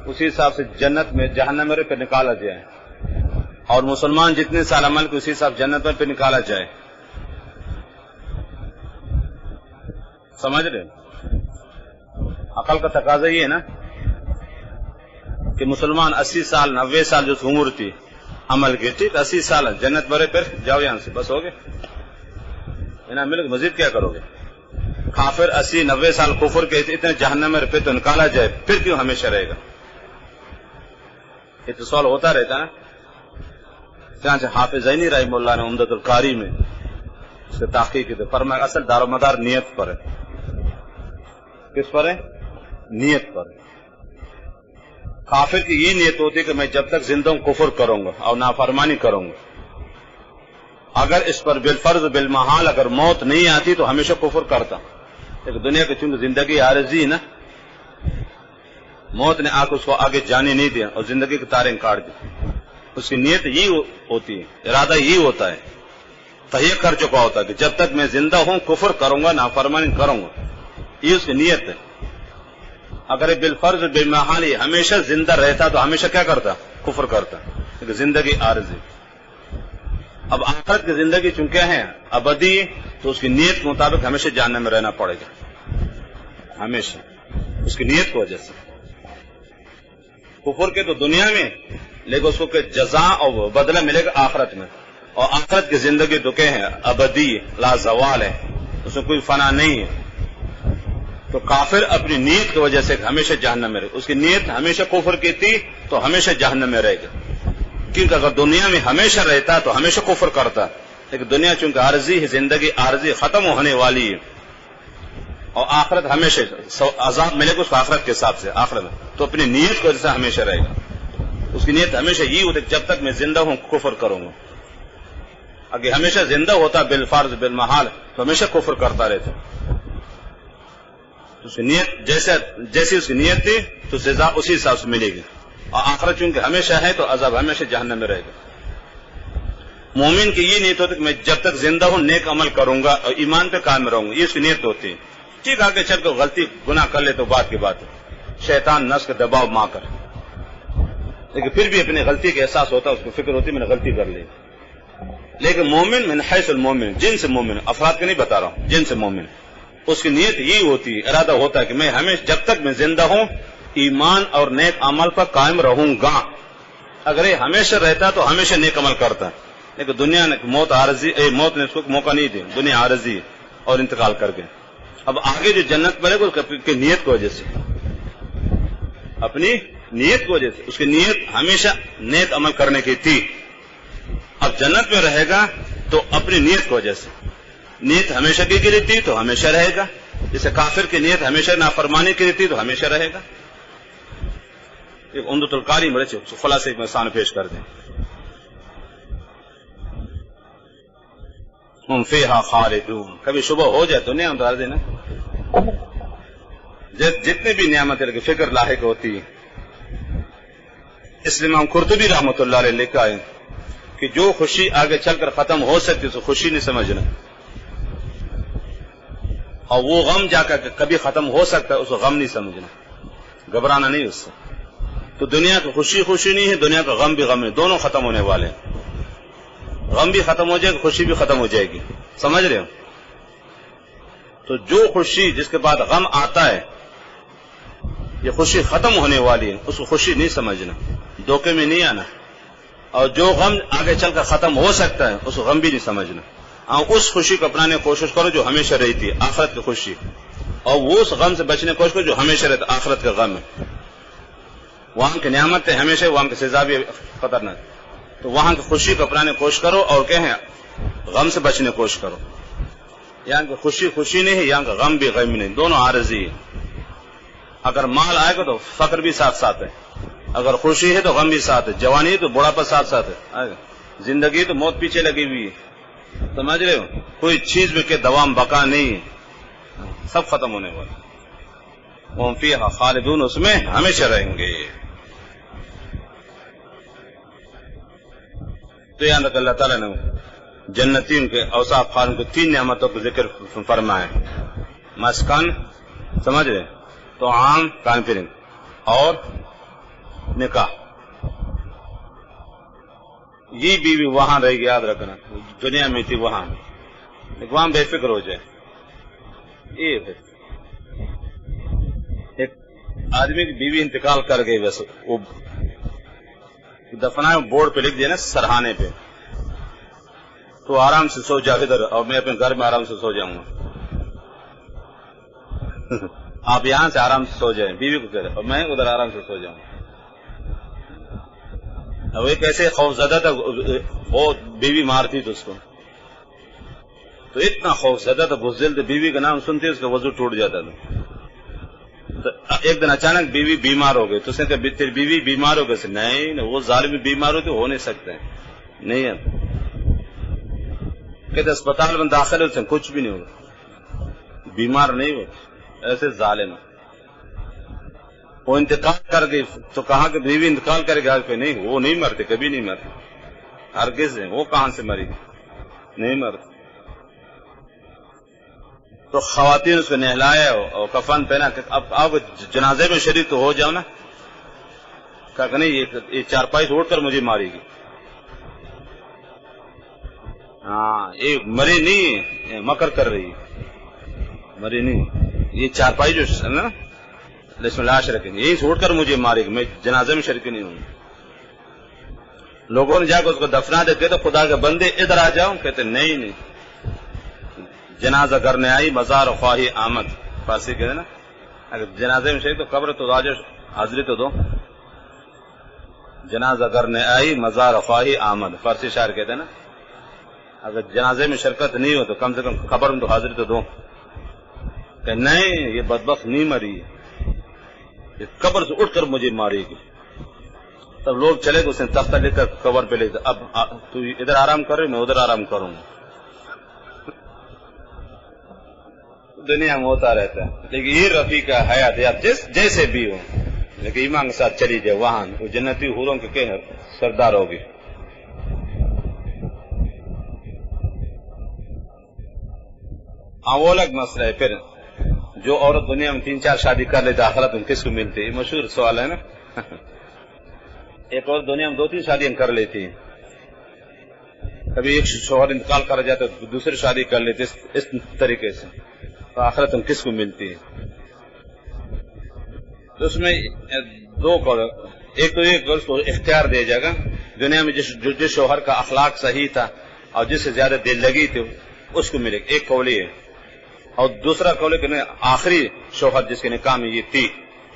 اسی حساب سے جنت میں جہنم میں پہ نکالا جائے، اور مسلمان جتنے سال عمل کے اسی حساب جنت میں پہ نکالا جائے. سمجھ رہے؟ عقل کا تقاضا یہ ہے نا کہ مسلمان 80 سال 90 سال جو عمر تھی عمل کی، ٹھیک 80 سال جنت بھرے پھر جاؤ یہاں سے، بس ہو گئے انہیں مل کے مزید کیا کرو گے؟ کافر 80 90 سال کفر کے اتنے جہنم میں پھر تو نکالا جائے، پھر کیوں ہمیشہ رہے گا؟ یہ تو سوال ہوتا رہتا نا. چنانچہ حافظ زینی رحمہ اللہ نے عمدۃ القاری میں اس کے تحقیق کی تو فرمایا اصل دار و مدار نیت پر ہے. کس پر ہے؟ نیت پر ہے. کافر کی یہ نیت ہوتی ہے کہ میں جب تک زندہ ہوں کفر کروں گا اور نافرمانی کروں گا. اگر اس پر بالفرض بالمحال اگر موت نہیں آتی تو ہمیشہ کفر کرتا. لیکن دنیا کی چونکہ زندگی عارضی ہے نا، موت نے آ کے اس کو آگے جانے نہیں دیا اور زندگی کی تاریں کاٹ دی. اس کی نیت یہی ہوتی ہے، ارادہ یہی ہوتا ہے، تہیہ کر چکا ہوتا ہے کہ جب تک میں زندہ ہوں کفر کروں گا نافرمانی کروں گا. یہ اس کی نیت ہے. اگر بالفرض بالمحال ہمیشہ زندہ رہتا تو ہمیشہ کیا کرتا؟ کفر کرتا. لیکن زندگی عارضی. اب آخرت کی زندگی چونکہ ہے ابدی، تو اس کی نیت کے مطابق ہمیشہ جہنم میں رہنا پڑے گا، ہمیشہ اس کی نیت کی وجہ سے. کفر کے تو دنیا میں، لیکن اس کو کہ جزا اور بدلہ ملے گا آخرت میں. اور آخرت کی زندگی تو کیا ہے؟ ابدی لا زوال ہے، اس میں کوئی فنا نہیں ہے. تو کافر اپنی نیت کی وجہ سے ہمیشہ جہنم میں رہے. اس کی نیت ہمیشہ کفر کی تھی تو ہمیشہ جہنم میں رہے گا. کیونکہ اگر دنیا میں ہمیشہ رہتا تو ہمیشہ کفر کرتا. لیکن دنیا چونکہ عارضی ہے، زندگی عارضی ختم ہونے والی ہے، اور آخرت ہمیشہ عذاب ملے گا اس کو آخرت کے حساب سے آخرت میں، تو اپنی نیت کی وجہ سے ہمیشہ رہے گا. اس کی نیت ہمیشہ یہی ہوتی ہے جب تک میں زندہ ہوں کفر کروں گا. اگر ہمیشہ زندہ ہوتا بالفرض بالمحال تو ہمیشہ کفر کرتا رہتا. اس کی نیت جیسی اس کی نیت تھی تو سزا اسی حساب سے ملے گی. اور آخرت چونکہ ہمیشہ ہے تو عذاب ہمیشہ جہنم میں رہے گا. مومن کی یہ نیت ہوتی ہے کہ میں جب تک زندہ ہوں نیک عمل کروں گا اور ایمان پہ قائم رہوں گا. یہ اس کی نیت ہوتی ہے. ٹھیک آگے چل کے غلطی گناہ کر لے تو بات کی بات ہے، شیطان نفس کا دباؤ ماں کر، لیکن پھر بھی اپنی غلطی کا احساس ہوتا ہے، اس کو فکر ہوتی ہے میں نے غلطی کر لی. لیکن مومن من حیث المومن، جن سے مومن، افراد کے نہیں بتا رہا ہوں، جن سے مومن، اس کی نیت یہی ہوتی ہے، ارادہ ہوتا ہے کہ میں ہمیشہ جب تک میں زندہ ہوں ایمان اور نیک عمل پر قائم رہوں گا. اگر یہ ہمیشہ رہتا تو ہمیشہ نیک عمل کرتا. لیکن دنیا نے موت عارضی، موت نے اس کو موقع نہیں دیا، دنیا عارضی ہے اور انتقال کر گئے. اب آگے جو جنت ملے گا اس کی نیت کی وجہ سے، اپنی نیت کی وجہ سے. اس کی نیت ہمیشہ نیک عمل کرنے کی تھی. اب جنت میں رہے گا تو اپنی نیت کی وجہ سے. نیت ہمیشہ کی لیے تھی تو ہمیشہ رہے گا. جیسے کافر کی نیت ہمیشہ نافرمانی کی لیے تھی تو ہمیشہ رہے گا. ایک عمدۃ القاری بڑے خلاصے میں سان پیش کر دیں. ہم فیہا خالدون. کبھی شبہ ہو جائے تو نہیں اتار دینا. جتنے بھی نعمت کی فکر لاحق ہوتی ہے، اس لیے امام قرطبی رحمۃ اللہ علیہ لکھا ہے کہ جو خوشی آگے چل کر ختم ہو سکتی ہے اسے خوشی نہیں سمجھنا، اور وہ غم جا کر کبھی ختم ہو سکتا ہے اس کو غم نہیں سمجھنا، گھبرانا نہیں اس سے. تو دنیا کی خوشی خوشی نہیں ہے، دنیا کا غم بھی غم ہے، دونوں ختم ہونے والے ہیں. غم بھی ختم ہو جائے گا، خوشی بھی ختم ہو جائے گی. سمجھ رہے ہو؟ تو جو خوشی جس کے بعد غم آتا ہے، یہ خوشی ختم ہونے والی ہے، اس کو خوشی نہیں سمجھنا، دھوکے میں نہیں آنا. اور جو غم آگے چل کر ختم ہو سکتا ہے اس کو غم بھی نہیں سمجھنا. اس خوشی کو اپنانے کی کوشش کرو جو ہمیشہ رہتی ہے، آخرت کی خوشی. اور وہ اس غم سے بچنے کی کوشش کرو جو ہمیشہ رہتا ہے، آخرت کا غم ہے. وہاں کی نعمت ہے ہمیشہ، وہاں کی سزا بھی خطرناک. تو وہاں کی خوشی کو اپنانے کی کوشش کرو اور کہیں غم سے بچنے کی کوشش کرو. یہاں کی خوشی خوشی نہیں ہے، یہاں کا غم بھی غم نہیں، دونوں عارضی ہے. اگر مال آئے گا تو فقر بھی ساتھ ساتھ ہے، اگر خوشی ہے تو غم بھی ساتھ ہے، جوانی ہے تو بڑھاپا ساتھ ساتھ ہے، زندگی تو موت پیچھے لگی ہوئی ہے. سمجھ رہے ہو؟ کوئی چیز میں کہ دوام بقا نہیں ہے، سب ختم ہونے والا. ہم فیہا خالدون، اس میں ہمیشہ رہیں گے. تو یہاں تک اللہ تعالیٰ نے جنتیوں کے اوصاف خان کو 3 نعمتوں کو ذکر فرمائے. مسکن، سمجھ رہے، تو عام کانفرنس اور نکاح. یہ بیوی وہاں رہے گی، یاد رکھنا، دنیا میں تھی وہاں بے فکر ہو جائے. یہ ایک آدمی کی بیوی انتقال کر گئی، بس وہ دفنائے بورڈ پہ لکھ دیا نا سرہانے پہ، تو آرام سے سو جا ادھر، اور میں اپنے گھر میں آرام سے سو جاؤں گا. آپ یہاں سے آرام سے سو جائیں، بیوی کو کہہ رہے، اور میں ادھر آرام سے سو جاؤں. اب ایک ایسے خوف زدہ تھا، بہت بیوی مارتی تو اس کو، تو اتنا خوف زدہ تھا، بزدل تھا، بیوی کا نام سنتے اس کا وضو ٹوٹ جاتا تھا. ایک دن اچانک بیوی بیمار ہو گئی، تو اس نے کہا تیری بیوی بیمار ہو گئی؟ نہیں، وہ ظالم بیمار ہوتے ہو نہیں سکتے. نہیں ہے، کہتے اسپتال میں داخل ہوتے کچھ بھی نہیں ہوگا، بیمار نہیں ہو، ایسے ظالم. وہ انتقال کر گئی تو کہا کہ بیوی انتقال کرے گا پہ؟ نہیں، وہ نہیں مرتے، کبھی نہیں مرتے، ہرگز ہیں. وہ کہاں سے مری؟ نہیں مرتے. تو خواتین اس کو نہلایا اور کفن پہنا کہ اب آپ جنازے میں شریک تو ہو جاؤ نا. کہا کہ نہیں، یہ چارپائی سے اٹھ کر مجھے مارے گی. ہاں، یہ مری نہیں، مکر کر رہی ہے، مری نہیں. یہ چارپائی جو ہے نا جس میں لاش رکھیں گے، یہی سے اٹھ کر مجھے مارے گی، میں جنازے میں شریک نہیں ہوں. لوگوں نے جا کر اس کو دفنا دیتے تو خدا کے بندے ادھر آ جاؤ، کہتے نہیں، جنازہ کرنے آئی مزار خواہی آمد. فارسی کہتے نا، اگر جنازے میں شریک تو قبر تو آ جاؤ، حاضری تو دو. جنازہ کرنے آئی مزار خواہی آمد، فارسی شاعر کہتے نا، اگر جنازے میں شرکت نہیں ہو تو کم سے کم قبر میں تو حاضری تو دو. کہ نہیں، یہ بدبخت نہیں مری، یہ قبر سے اٹھ کر مجھے مارے گی. تب لوگ چلے گئے، اس نے تختہ لکھ کر قبر پہ لے گئے، اب تو ادھر آرام کر رہے، میں ادھر آرام کروں گا. دنیا میں ہوتا رہتا ہے، لیکن یہ رفیق حیات یار جیسے بھی ہو، لیکن ایمان کے ساتھ چلی جائے، وہاں وہ جنتی حوروں کے سردار ہوگی. وہ الگ مسئلہ ہے. پھر جو عورت دنیا میں 3-4 شادی کر لیتے، آخرت میں کس کو ملتی؟ یہ مشہور سوال ہے نا. ایک عورت دنیا میں 2-3 شادیاں کر لیتی، کبھی ایک شوہر انتقال کر جاتا تو دوسری شادی کر لیتے، اس طریقے سے، تو آخرت میں کس کو ملتی ہے؟ تو اس میں 2 قول، ایک تو یہ اس کو اختیار دیا جائے گا، دنیا میں جس شوہر کا اخلاق صحیح تھا اور جس سے زیادہ دل لگی تھی اس کو ملے گا. ایک قول ہے. اور دوسرا قول ہے کہ آخری شوہر جس کے نکاح میں یہ تھی،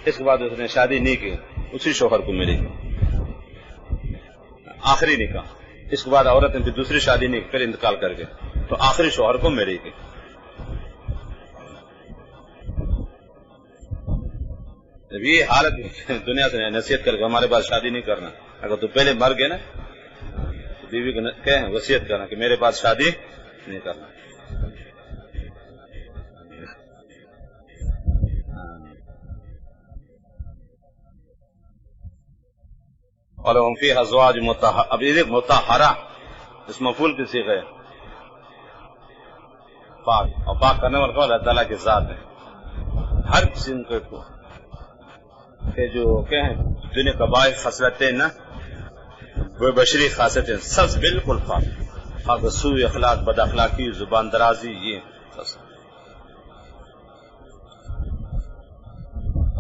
اس کے بعد اس نے شادی نہیں کی، اسی شوہر کو ملے گی آخری نکاح. اس کے بعد عورت نے دوسری شادی نہیں کی، پھر انتقال کر کے، تو آخری شوہر کو ملے گی. یہ حالت دنیا سے نصیحت کر کے ہمارے پاس شادی نہیں کرنا. اگر تو پہلے مر گئے نا، بیوی کو کہیں وصیت کرنا کہ میرے پاس شادی نہیں کرنا. اور ہم فی ازواج مطہرہ، اب یہ مطہرہ اس مفعول کی صیغہ ہے، پاک، اور پاک کرنے والا اللہ تعالیٰ کی ذات ہے. ہر قسم کے جو کہ ہیں دنیا قبائل خصلتیں نا، بشری خاصیتیں، سب بالکل پاک، پاک سوء اخلاق، بد اخلاقی، زبان درازی، یہ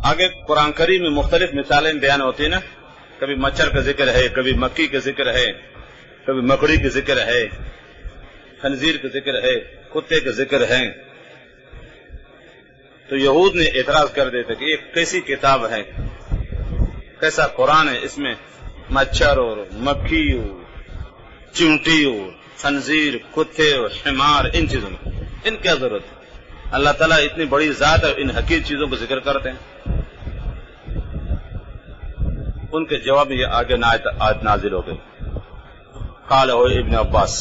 آگے قرآن کریم میں مختلف مثالیں بیان ہوتی ہیں نا. کبھی مچھر کا ذکر ہے، کبھی مکھی کا ذکر ہے، کبھی مکڑی کا ذکر ہے، خنزیر کا ذکر ہے، کتے کا ذکر ہے. تو یہود نے اعتراض کر دیتے کہ یہ کیسی کتاب ہے، کیسا قرآن ہے، اس میں مچھر اور مکھی اور چونٹی اور خنزیر، کتے اور حمار، ان چیزوں میں ان کیا ضرورت ہے؟ اللہ تعالیٰ اتنی بڑی ذات ہے، ان حقیر چیزوں کو ذکر کرتے ہیں. ان کے جواب میں یہ آگے آیت نازل ہو گئی. قال ہو ابن عباس،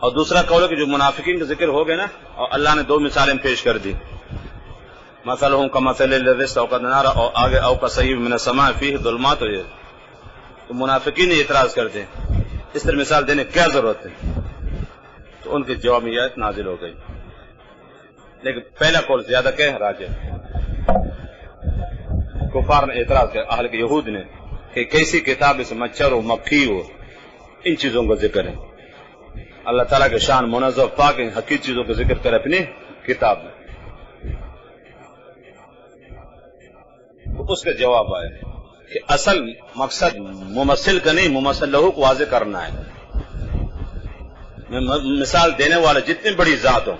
اور دوسرا قول ہے کہ جو منافقین کا ذکر ہو گیا نا، اور اللہ نے دو مثالیں پیش کر دی، مثلہم کمثل الذی استوقد نارا، اور آگے او کصیب من السماء فیہ ظلمات، تو منافقین نے اعتراض کرتے ہیں اس طرح مثال دینے کیا ضرورت ہے، تو ان کے جواب میں یہ آیت نازل ہو گئی. لیکن پہلا قول زیادہ کیا ہے؟ راجح. کفار نے اعتراض کیا، اہل یہود نے، کہ کیسی کتاب اس مچھر ہو، مکھی ہو، ان چیزوں کا ذکر ہے. اللہ تعالیٰ کے شان منزہ پاک ان حقیقی چیزوں کا ذکر کرے اپنی کتاب میں. تو اس کا جواب آیا کہ اصل مقصد ممثل کا نہیں، ممثل لہو کو واضح کرنا ہے. مثال دینے والا جتنی بڑی ذات ہو،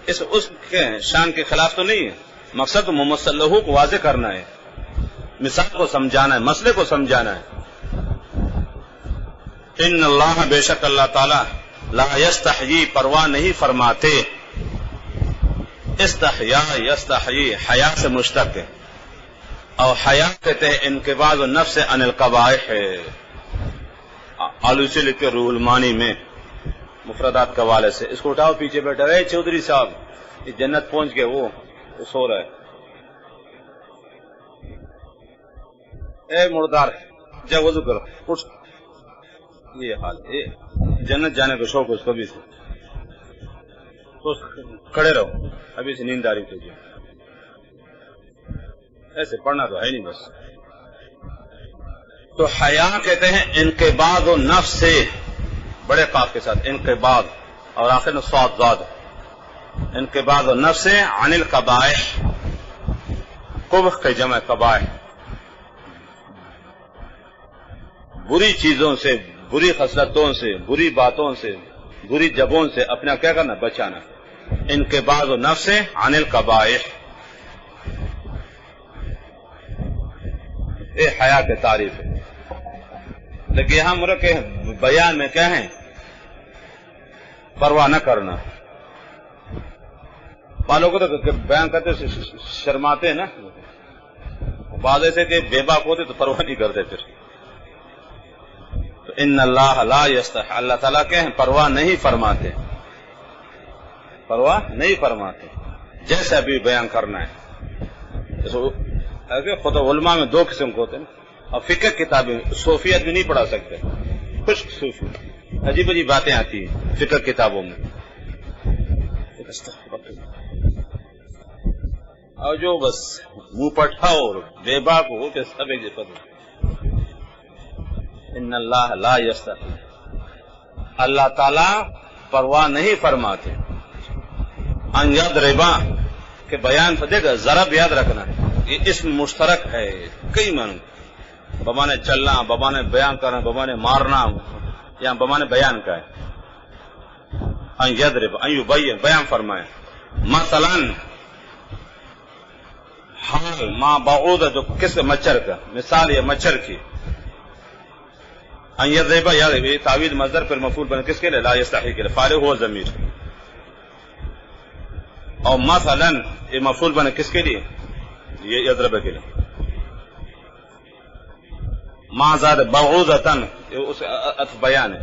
اس کے شان کے خلاف تو نہیں ہے، مقصد ممثل لہو کو واضح کرنا ہے، مثال کو سمجھانا ہے، مسئلے کو سمجھانا ہے. ان اللہ، بے شک اللہ تعالی، لا یستحیی، پرواہ نہیں فرماتے. استحیا یستحیی حیا سے مشتق ہے، اور حیا کہتے ہیں انقباض النفس عن القبائح. آلوسی لکھتے روح المانی میں مفردات کے حوالے سے. اس کو اٹھاؤ، پیچھے بیٹھا ہے چودھری صاحب، یہ جنت پہنچ گئے، وہ سو رہا ہے. اے مردار، جا وضو کرو، اٹھ. یہ حال ہے، جنت جانے کا شوق اس کبھی سے، تو کھڑے رہو، ابھی سے نیند آ رہی تھی. ایسے پڑھنا تو ہے نہیں بس. تو حیا کہتے ہیں انقباض النفس سے، بڑے قاف کے ساتھ انقباض، اور آخر میں صاد زاد، انقباض النفس عن القبائح. قبح کے جمع قبائح، بری چیزوں سے، بری خصلتوں سے، بری باتوں سے، بری جگہوں سے اپنا کیا کرنا؟ بچانا. انقباض النفس عن القبائح، یہ حیا کی تعریف ہے. لیکن یہاں مراد کے بیان میں کیا ہے؟ پرواہ نہ کرنا. والوں کو تو بیان کرتے شرماتے ہیں نا، بعض ایسے کہ بے باک ہوتے تو پرواہ نہیں کرتے. پھر تو ان اللہ لا یستحی، اللہ تعالیٰ کیا ہیں؟ پرواہ نہیں فرماتے، پرواہ نہیں فرماتے. جیسے ابھی بیان کرنا ہے، خود علماء میں دو قسم کے ہوتے ہیں، اور فقہ کتابیں صوفیت بھی نہیں پڑھا سکتے، خشک صوفی، عجیب عجیب باتیں آتی ہیں فقہ کتابوں میں. اور جو بس منہ پٹھا اور بے باک ہو کہ سب ایک جیسا. ان اللہ لا یستحی، اللہ تعالی پرواہ نہیں فرماتے. ان یضربا کہ بیان دے گا، ضرب یاد رکھنا، یہ اسم مشترک ہے کئی معنی، بمانے چلنا، بمانے بیان کرنا، بمانے مارنا، یا بمانے بیان کا ہے. ان یضرب، ان یبین، بیان فرمائے. مثلا حال ما بعوض، جو کس مچھر کا، مثال یہ مچھر کی. ان یضرب، یاد ہے تعویض مصدر پر مفعول بنے کس کے لیے؟ لا یستحی کے لیے، فاعل ہوا ضمیر. اور مثلا یہ مفعول بنے کس کے لیے؟ یہ یضرب کے لیے. ما زاد بعوضتن، اس عطف بیان ہے.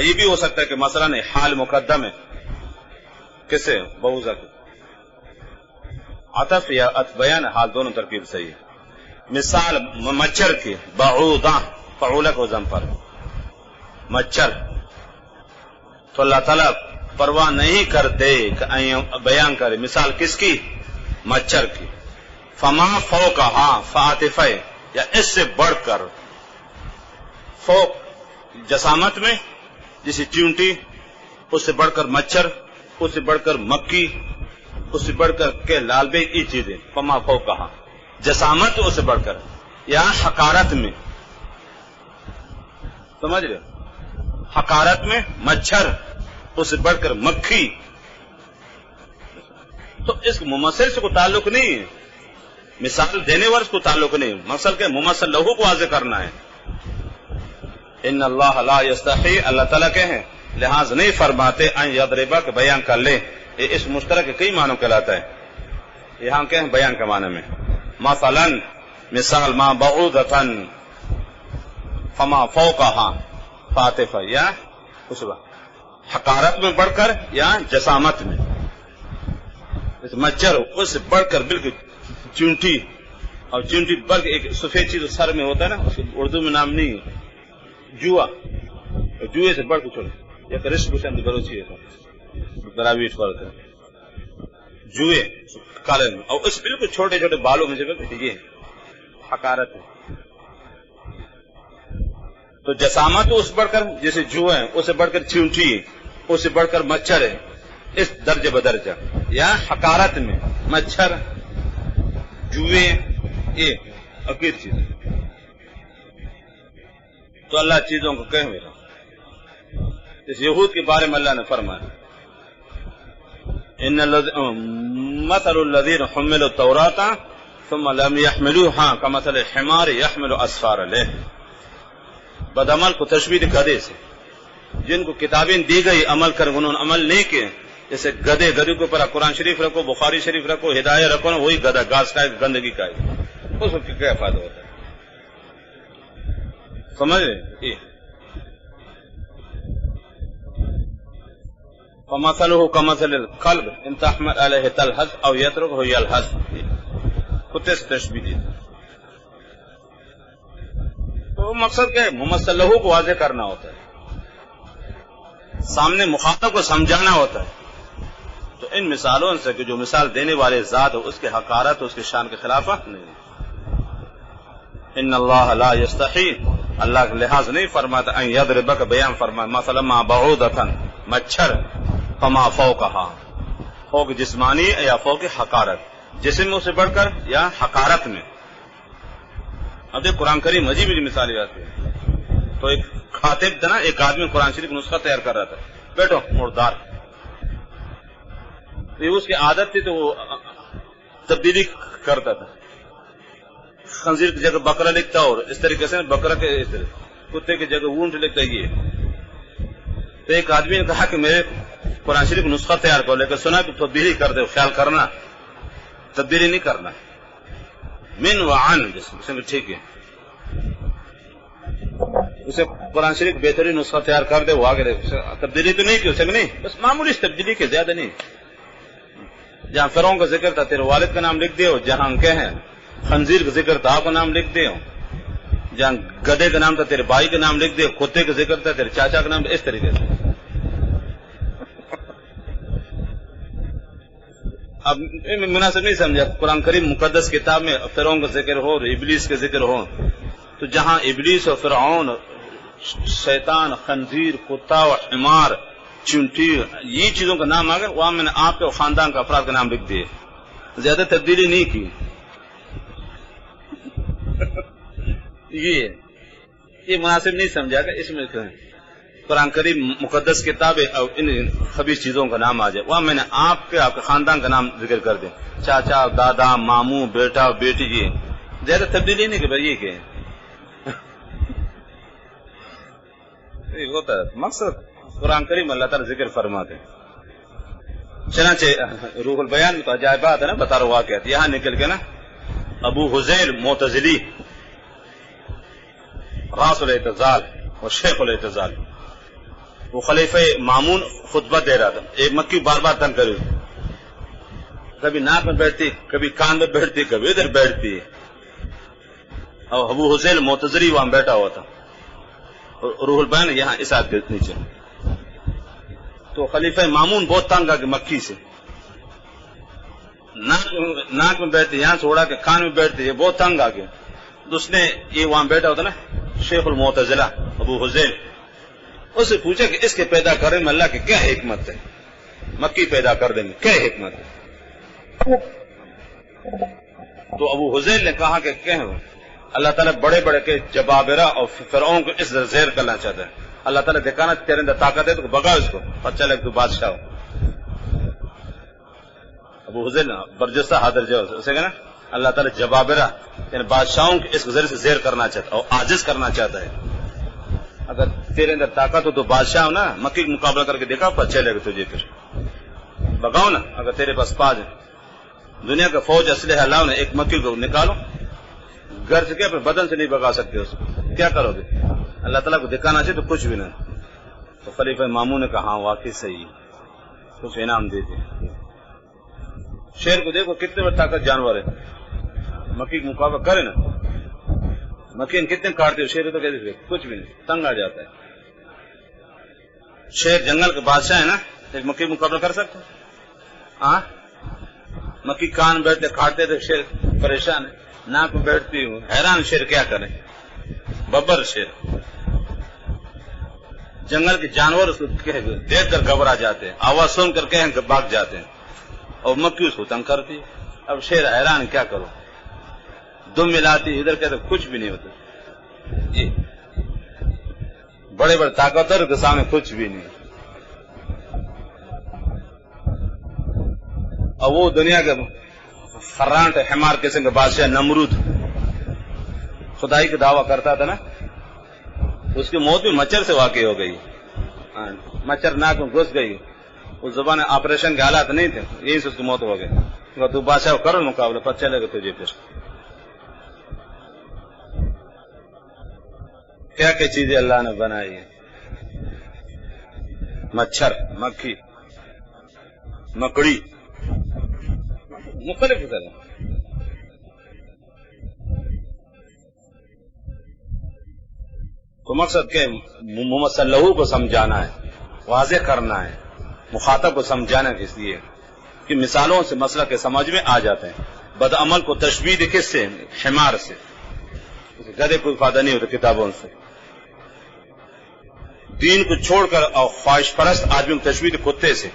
یہ بھی ہو سکتا ہے کہ مثلا حال مقدم ہے، کس سے؟ بعوضہ کے. عطف یا عطف بیان، حال دونوں ترکیب صحیح ہے. مثال مچھر کی، بعوضہ فعولہ کو ضم پر، مچھر. تو اللہ تعالیٰ پرواہ نہیں کرتے کہ بیان کرے مثال کس کی؟ مچھر کی. فما فوقہا، فعاطفہ یا اس سے بڑھ کر، فوق جسامت میں جیسے چیونٹی، اس سے بڑھ کر مچھر، اس سے بڑھ کر مکھی، اس سے بڑھ کر کے لال بے، یہ چیزیں. فما فوقہا جسامت، اس سے بڑھ کر، یا حقارت میں، سمجھ رہے؟ حقارت میں مچھر، اس سے بڑھ کر مکھی. تو اس ممثل سے کوئی تعلق نہیں ہے، مثال دینے والے کو تعلق نہیں. مقصد کہ ممثل لہو کو واضح کرنا ہے. ان اللہ لا یستحی، اللہ تعالیٰ کے ہیں لحاظ نہیں فرماتے ان یضربا کہ بیان کر لے. یہ اس مشترک کے کئی معنوں کہلاتا ہے. یہاں کیا ہے؟ بیان کے معنی میں. مثلا مثال ما بعوضتن فما فوقہا، فاتفہ یا اس حقارت میں بڑھ کر یا جسامت میں. مچھر اس سے بڑھ کر بالکل چونٹی، اور چونٹی بلکہ ایک سفید چیز سر میں ہوتا ہے نا، اس کو اردو میں نام نہیں ہے، جوا، جوئے سے بڑھ کے چھوڑے یا کرش پوشن بروچی ہے دراویش پر جوئے کالے میں، اور اس بالکل چھوٹے چھوٹے بالوں میں سے یہ حقارت ہے. تو جسامت اس بڑھ کر جیسے جوئے ہیں، اس سے بڑھ کر چونٹی ہے، اس سے بڑھ کر مچھر ہے، اس درجے بدرجہ. یا حقارت میں مچھر، جوئے، یہ عقید چیز. تو اللہ چیزوں کو کہہ میرا. اس یہود کے بارے میں اللہ نے فرمایا مثل الذین حملوا التوراۃ ثم لم يحملوها كمثل الحمار يحمل اسفارا له. بدعمل کو تشبیہ گدھے سے، جن کو کتابیں دی گئی عمل کر انہوں نے عمل نہیں کیے. جیسے گدھے کے اوپر قرآن شریف رکھو، بخاری شریف رکھو، ہدایت رکھو نا، وہی گدھا گھاس کھائے، گندگی کھائے، اس کو کیا فائدہ ہوتا ہے؟ سمجھ رہے؟ فمثله كمثل الكلب ان تحمل عليه تلهث او يتركه يلهث. کتے سے تشبیہ دی. تو مقصد کیا ہے؟ ممثل لہو کو واضح کرنا ہوتا ہے، سامنے مخاطب کو سمجھانا ہوتا ہے. تو ان مثالوں سے کہ جو مثال دینے والے ذات ہو اس کے حقارت اس کے شان کے خلاف نہیں. ان اللہ لا یستحی، اللہ کا لحاظ نہیں فرماتا ان یضربک، بیان فرماتا مثلا ما بعودۃ، مچھر، فما فوقہا، فوق جسمانی یا فوق حقارت، جسم میں اسے بڑھ کر یا حقارت میں. اب دیکھ قرآن کریم عجیب عجیب مثالیں آتی ہیں. تو ایک خاطب تھا نا، ایک آدمی قرآن شریف نسخہ تیار کر رہا تھا، بیٹھو مردار. اس کی عادت تھی تو وہ تبدیلی کرتا تھا، خنزیر کی جگہ بکرا لکھتا اور اس طریقے سے بکرا کے اس طرح، کتے کی جگہ اونٹ لکھتا. یہ تو ایک آدمی نے کہا کہ میرے قرآن شریف نسخہ تیار کرو، لیکن سنا کہ تبدیلی کر دے، خیال کرنا تبدیلی نہیں کرنا. من وعن جس میں ٹھیک ہے، اسے قرآن شریف بہترین نسخہ تیار کر دے، وہ آگے تبدیلی تو نہیں کی اسے، نہیں بس معمولی تبدیلی کے، زیادہ نہیں. جہاں فرعون کا ذکر تھا تیرے والد کا نام لکھ دے، جہاں کہ ہیں خنزیر کا ذکر تھا آپ کا نام لکھ دے، جہاں گدے کا نام تھا تیرے بھائی کا نام لکھ دے، کتے کا ذکر تھا تیرے چاچا کا نام، اس طریقے سے. اب مناسب نہیں سمجھا. قرآن کریم مقدس کتاب میں فرعون کا ذکر ہو اور ابلیس کا ذکر ہو، تو جہاں ابلیس اور فرعون، شیطان، خنزیر، کتا و حمار، چونٹی، یہ چیزوں کا نام آ گیا، وہاں میں نے آپ کے خاندان کا افراد کا نام لکھ دیے، زیادہ تبدیلی نہیں کی. یہ مناسب نہیں سمجھا کہ اس میں قرآن کریم مقدس کتاب ہے اور ان خبیث چیزوں کا نام آ جائے، وہاں میں نے آپ کے خاندان کا نام ذکر کر دیں، چاچا، دادا، ماموں، بیٹا، بیٹی. یہ زیادہ تبدیلی نہیں کہ بھائی یہ کہ ہوتا ہے. مقصد قرآن کریم اللہ تعالیٰ ذکر فرماتے ہیں. چنانچہ روح البیان میں تو عجائبات ہے نا، بتا رہا واقعات. یہاں نکل کے نا ابو حذیل معتزلی، راس الاعتزال اور شیخ الاعتزال، وہ خلیفہ مامون خطبہ دے رہا تھا. ایک مکی بار بار تنگ کری، کبھی ناک میں بیٹھتی، کبھی کان میں بیٹھتی، کبھی ادھر بیٹھتی. اور ابو حذیل معتزلی وہاں بیٹھا ہوا تھا، روح البیان یہاں اس آیت کے نیچے. تو خلیفہ مامون بہت تنگ آ کے مکی سے، ناک میں بیٹھتی، یہاں سے اڑا کے کان میں بیٹھتی، یہ بہت تنگ آ گیا. تو اس نے یہ وہاں بیٹھا ہوتا نا شیخ المعتزلہ ابو حذیل، اس سے پوچھا کہ اس کے پیدا کرنے میں اللہ کی کیا حکمت ہے، مکی پیدا کر دیں گے کیا حکمت ہے؟ تو ابو حذیل نے کہا کہ کیا اللہ تعالیٰ بڑے بڑے کے جبابرہ اور فرعون کو اس زیر کرنا چاہتا ہے. اللہ تعالیٰ دکھانا تیرے اندر طاقت ہے تو بگا اس کو، پتہ لگ تو بادشاہ ہو. ابو حذیل برجستہ حاضر جو اسے کہنا اللہ تعالیٰ جبابرہ یعنی بادشاہوں کے اس ذریعے سے زیر کرنا چاہتا ہے اور عاجز کرنا چاہتا ہے. اگر تیرے اندر طاقت ہو تو بادشاہ ہو نا، مکی کا مقابلہ کر کے دیکھا پتہ چلے گا تجھے، پھر بگاؤ نا. اگر تیرے پاس پاج ہے، دنیا کا فوج اسلحہ لاؤ نا، ایک مکی کو نکالو گھر سے، کیا پھر بدن سے نہیں بگا سکتے اس کو، کیا کرو گے؟ اللہ تعالیٰ کو دکھانا چاہیے تو کچھ بھی نہیں. تو خلیفہ مامون نے کہا ہاں واقعی صحیح, کچھ انعام دیتے. شیر کو دیکھو کتنے بڑے طاقت جانور ہے, مکھی کا مقابلہ کرے نا, مکھی کتنے کاٹتے ہو, شیر تو کہتے کچھ بھی نہیں, تنگ آ جاتا ہے. شیر جنگل کے بادشاہ ہے نا, ایک مکھی مقابلہ کر سکتے ہاں؟ مکھی کان بیٹھتے کاٹتے تھے, شیر پریشان ہے, ناک میں بیٹھتی ہوں, حیران شیر کیا کرے, ببر شیر. جنگل کے جانور اس کو دیکھ کر گھبرا جاتے ہیں, آواز سن کر کہ بھاگ جاتے ہیں, اور مکھی اس کو تنگ کرتی ہے. اب شیر حیران کیا کرو, دم ملاتی ادھر کہتے کچھ بھی نہیں ہوتا جی. بڑے بڑے طاقتور کے سامنے کچھ بھی نہیں. اور وہ دنیا کے خرانٹ حمار قسم کے بادشاہ نمرود خدائی کا دعویٰ کرتا تھا نا, اس کی موت بھی مچھر سے واقع ہو گئی. مچھر ناک میں گھس گئی, اس زبان آپریشن کے حالات نہیں تھے, یہی سے اس کی موت ہو گئی. تو بادشاہ کو کرو مقابلہ, پتہ چلے گا تجھے پھر کیا کیا چیزیں اللہ نے بنائی ہیں. مچھر, مکھی, مکڑی, مختلف قسم. تو مقصد کہ محمد صلی اللہ علیہ وسلم کو سمجھانا ہے, واضح کرنا ہے, مخاطب کو سمجھانا ہے, اس لیے کہ مثالوں سے مسئلہ کے سمجھ میں آ جاتے ہیں. بدعمل کو تشبیہ کس سے, حمار سے. گدھے کوئی فائدہ نہیں ہوتا کتابوں سے. دین کو چھوڑ کر اور خواہش پرست آدمی کو تشبیہ کتے سے.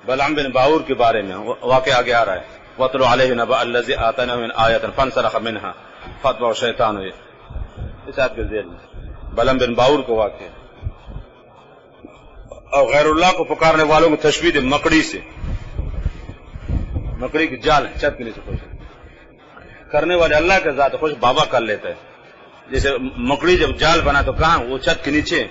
بلعام بن باور کے بارے میں واقعہ آگے آ رہا ہے, وَاتْلُ عَلَيْهِ نَبَأَ الَّذِي آتَيْنَاهُ مِنْ آيَةٍ فَانْسَلَخَ مِنْهَا فَأَتْبَعَهُ الشَّيْطَانُ. اس آیت کے ذیل میں بلعام بن باور کو واقعہ, اور غیر اللہ کو پکارنے والوں کو تشبیہ مکڑی سے. مکڑی کی جال چھت کے نیچے خوش کرنے والے اللہ کے ذات خوش بابا کر لیتا ہے. جیسے مکڑی جب جال بنا تو کہاں, وہ چھت کے نیچے.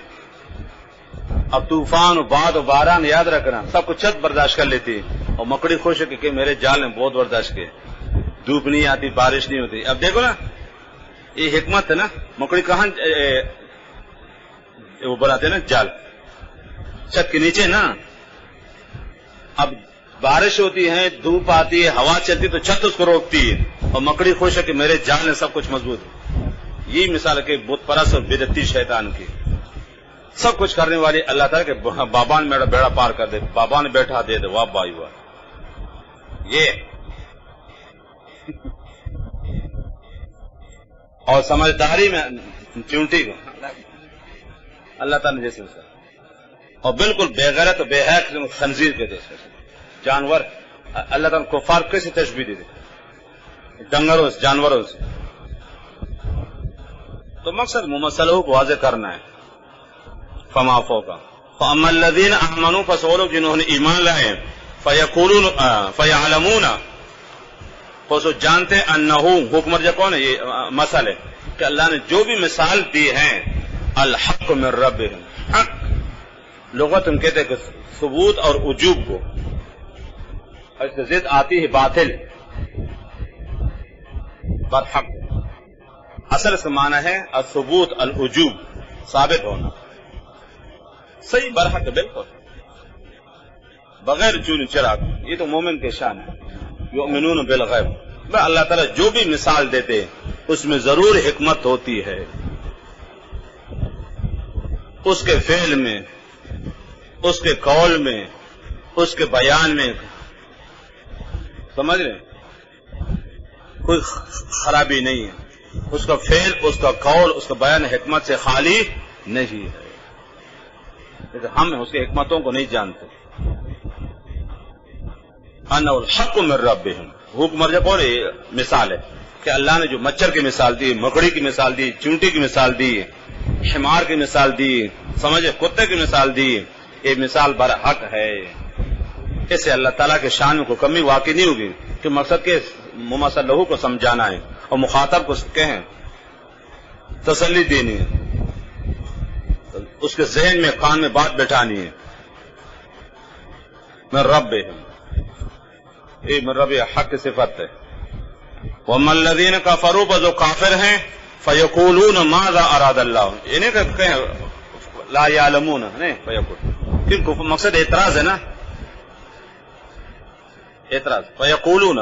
اب طوفان و باد و باران یاد رکھنا سب کو چھت برداشت کر لیتی, اور مکڑی خوش ہے کہ میرے جال نے بہت برداشت کیے, دھوپ نہیں آتی, بارش نہیں ہوتی. اب دیکھو نا, یہ حکمت ہے نا. مکڑی کہاں وہ بناتے نا جال, چھت کے نیچے نا. اب بارش ہوتی ہے, دھوپ آتی ہے, ہوا چلتی تو چھت اس کو روکتی ہے, اور مکڑی خوش ہے کہ میرے جال نے سب کچھ مضبوط ہے. یہی مثال ہے کہ بت پرست اور بدعتی شیطان کی. سب کچھ کرنے والی اللہ تعالیٰ کے بابا نے میرا بیڑا پار کر دے, بابا نے بیٹھا دے دے, واہ بھائی واہ. یہ اور سمجھداری میں چونٹی کو اللہ تعالیٰ نے جیسے اور بالکل بے غیرت بے حق خنزیر کے جیسے جانور اللہ تعالیٰ کو کفار کیسے تشبیہ دے دے ڈنگروں سے, جانوروں سے. تو مقصد محمد صلی اللہ علیہ وسلم کو واضح کرنا ہے. فما فوقا فاما الذين امنوا فسولوا جنہوں نے ایمان لائے فیقولون فیعلمون فسو جانتے انہو حکمر جا کون ہے, یہ مسئلہ ہے کہ اللہ نے جو بھی مثال دی ہیں الحق من ربهم. حق لغت ہم کہتے ہیں کہ ثبوت اور وجوب کو, اس سے ضد آتی ہے باطل, برحق. اصل اس کا معنی ہے الثبوت الوجوب, ثابت ہونا. صحیح برحق بالکل بغیر چون چراغ. یہ تو مومن کے شان ہے. یؤمنون بالغیب. اللہ تعالیٰ جو بھی مثال دیتے اس میں ضرور حکمت ہوتی ہے, اس کے فعل میں, اس کے قول میں, اس کے بیان میں. سمجھ رہے کوئی خرابی نہیں ہے. اس کا فعل, اس کا قول, اس کا بیان حکمت سے خالی نہیں ہے. لیکن ہم اس کی حکمتوں کو نہیں جانتے. انا الحق من ربهم. حکمر جب اور مثال ہے کہ اللہ نے جو مچھر کی مثال دی, مکڑی کی مثال دی, چونٹی کی مثال دی, حمار کی مثال دی, سمجھے کتے کی مثال دی, یہ مثال برحق ہے. اس سے اللہ تعالیٰ کے شان میں کوئی کمی واقع نہیں ہوگی. کہ مقصد کہ محمد صلی اللہ علیہ وسلم کو سمجھانا ہے اور مخاطب کو کہیں تسلی دینی ہے, اس کے ذہن میں کان میں بات بٹھانی ہے. میں رب ہے, یہ من رب حق کی صفت ہے. وَمَا الَّذِينَ كَفَرُوا, جو کافر ہیں فیقولون ماذا اراد اللہ، یہ نہیں کہ کہیں لا یعلمون نہیں، فیقول کیونکہ مقصد اعتراض ہے نا، اعتراض. فیقولون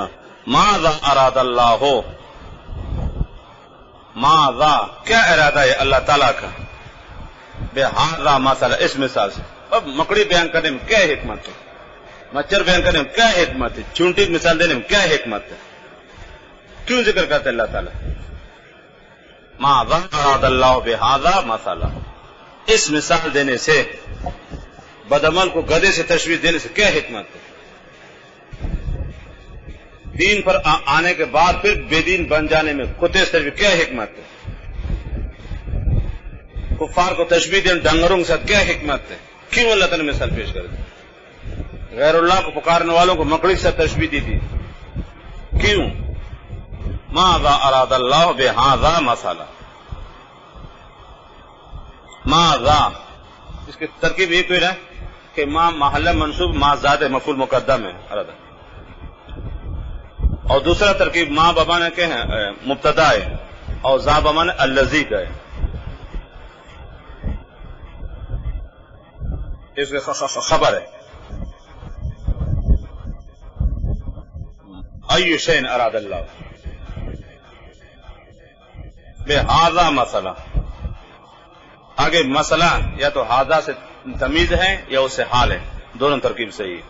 ماذا اراد اللہ، ماذا کیا ارادہ ہے اللہ تعالیٰ کا، بہذا مسئلہ اس مثال سے. اب مکڑی بیان کرنے میں کیا حکمت ہے، مچھر بیان کرنے میں کیا حکمت ہے، چونٹی کی مثال دینے میں کیا حکمت ہے، کیوں ذکر کرتے اللہ تعالیٰ. ماذا اراد اللہ بہذا مسئلہ، اس مثال دینے سے، بدعمل کو گدھے سے تشبیہ دینے سے کیا حکمت ہے. دین پر آنے کے بعد پھر بے دین بن جانے میں کتے سے تشبیہ کیا حکمت ہے. کفار کو تشبیہ دینے ڈنگروں کے ساتھ کیا حکمت ہے، کیوں اللہ تعالیٰ نے مثال پیش کر دی. غیر اللہ کو پکارنے والوں کو مکڑی کے ساتھ تشبیہ دی تھی، کیوں. ماذا اراد اللہ بہذا مسئلہ، ماذا اس کی ترکیب یہ کوئی ہے کہ ما محل منصوب ما زاد مفعول مقدم ہے ارادہ، اور دوسرا ترکیب ما بمانے کے ہیں مبتدا ہے اور ذا بمانے الذی کا ہے. اس کے خبر ہے ای شیء اراد اللہ بہذا مسئلہ. آگے مسئلہ یا تو ہاذا سے تمیز ہے یا اس سے حال ہے، دونوں ترکیب صحیح ہے.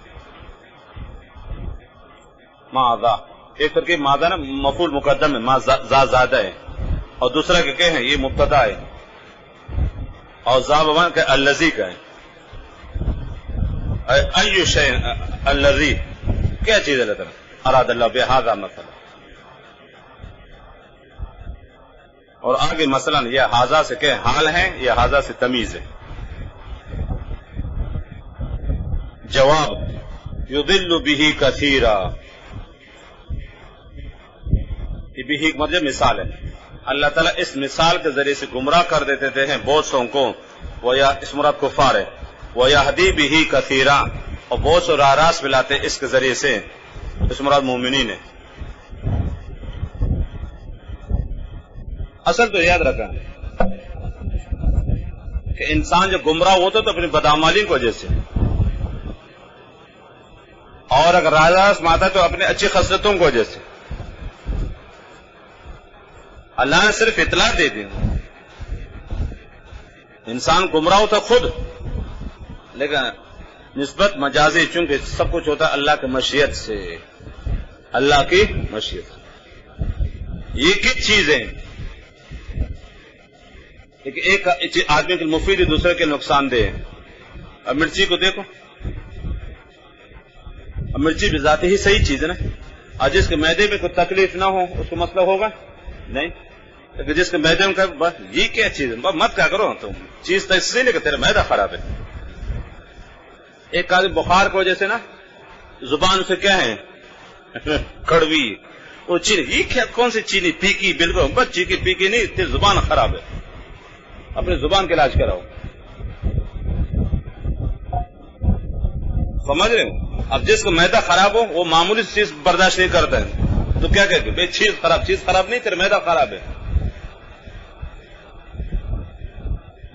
ماذا ایک ترکیب ماذا نا مفعول مقدم ہے، ما زیادہ ہے، اور دوسرا کہ ہیں یہ مبتدا ہے اور ذا بمانے کہ الذی کا ہے. ای شیء الذی کیا چیز ہے اللہ تعالیٰ اراد اللہ بہذا مسئلہ. اور آگے مثلا یہ ہاذا سے کہ حال ہے یا ہاذا سے تمیز ہے. جواب یضل به کثیرا، یہ بھی مطلب مثال ہے. اللہ تعالیٰ اس مثال کے ذریعے سے گمراہ کر دیتے تھے بہت سو کو، وہ یا اس مراد کفار ہے، وَيَهْدِي بِهِ كَثِيرًا، اور بہت سو راہ راست ملاتے اس کے ذریعے سے، اس مراد مومنین ہے. اصل تو یاد رکھا کہ انسان جب گمراہ ہوتا تو اپنی بدعمالی کی وجہ سے، اور اگر راہ راست میں آتا تو اپنی اچھی خصلتوں کی وجہ سے. اللہ نے صرف اطلاع دے دی، انسان گمراہ ہوتا خود، لیکن نسبت مجازی، چونکہ سب کچھ ہوتا ہے اللہ کی مشیت سے، اللہ کی مشیت. یہ کس چیز ہے، ایک آدمی کے مفید دوسرے کے نقصان دہ. اب مرچی کو دیکھو، اب مرچی بھی ذاتی ہی صحیح چیز ہے نا، اور جس کے معدے میں کوئی تکلیف نہ ہو اس کو مسئلہ ہوگا نہیں، لیکن جس کے معدے میں بس یہ کیا چیز ہے، مت کیا کرو تم چیز تو اس لیے نہیں کہ تیرا معدہ خراب ہے. ایک آدمی بخار کی وجہ سے نا زبان سے کیا ہے کڑوی، وہ چینی، یہ کیا کون سی چینی پھیکی، بالکل بس چیکی پھیکی نہیں، تیری زبان خراب ہے، اپنی زبان کا علاج کراؤ. سمجھ رہے ہو. اب جس کو معدہ خراب ہو وہ معمولی چیز برداشت نہیں کرتا ہے تو کیا کہتے بھائی چیز خراب نہیں، تیرا معدہ خراب ہے.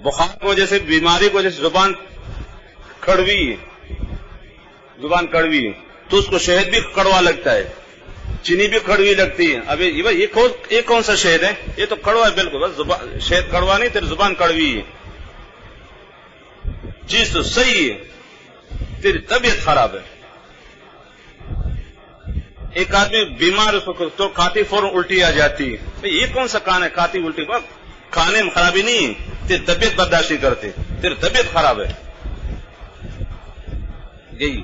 بخار کی وجہ سے، بیماری کی وجہ سے زبان کڑوی تو اس کو شہد بھی کڑوا لگتا ہے، چینی بھی کڑوی لگتی ہے. ابھی یہ کون سا شہد ہے، یہ تو کڑوا ہے بالکل، بس شہد کڑوا نہیں، تیری زبان کڑوی ہے. چیز تو صحیح ہے، تیری طبیعت خراب ہے. ایک آدمی بیمار اس کو تو کھاتی فوراً الٹی آ جاتی ہے، یہ کون سا کان ہے کھاتی الٹی، بس کھانے میں خرابی نہیں، تیری طبیعت برداشت نہیں کرتی، تیری طبیعت خراب ہے. یہی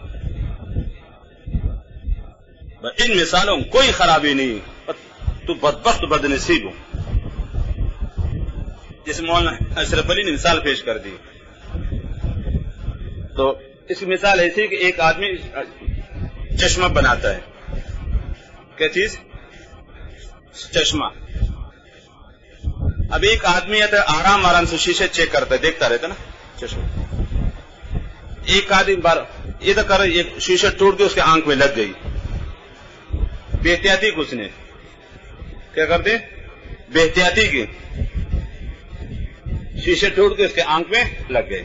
ان مثالوں کوئی خرابی نہیں، تو بدبخت بدنصیب ہو. جس مولانا اشرف علی نے مثال پیش کر دی، تو اس کی مثال ایسی کہ ایک آدمی چشمہ بناتا ہے. کیا چیز؟ چشمہ. اب ایک آدمی آتا ہے آرام سے شیشے چیک کرتا ہے، دیکھتا رہتا نا چشمہ. ایک آدمی بار ادھر کر ایک شیشہ ٹوٹ کے اس کے آنکھ میں لگ گئی، بے احتیاطی کچھ نے کیا کرتے بے احتیاطی کی، شیشے ٹوٹ کے اس کے آنکھ میں لگ گئے.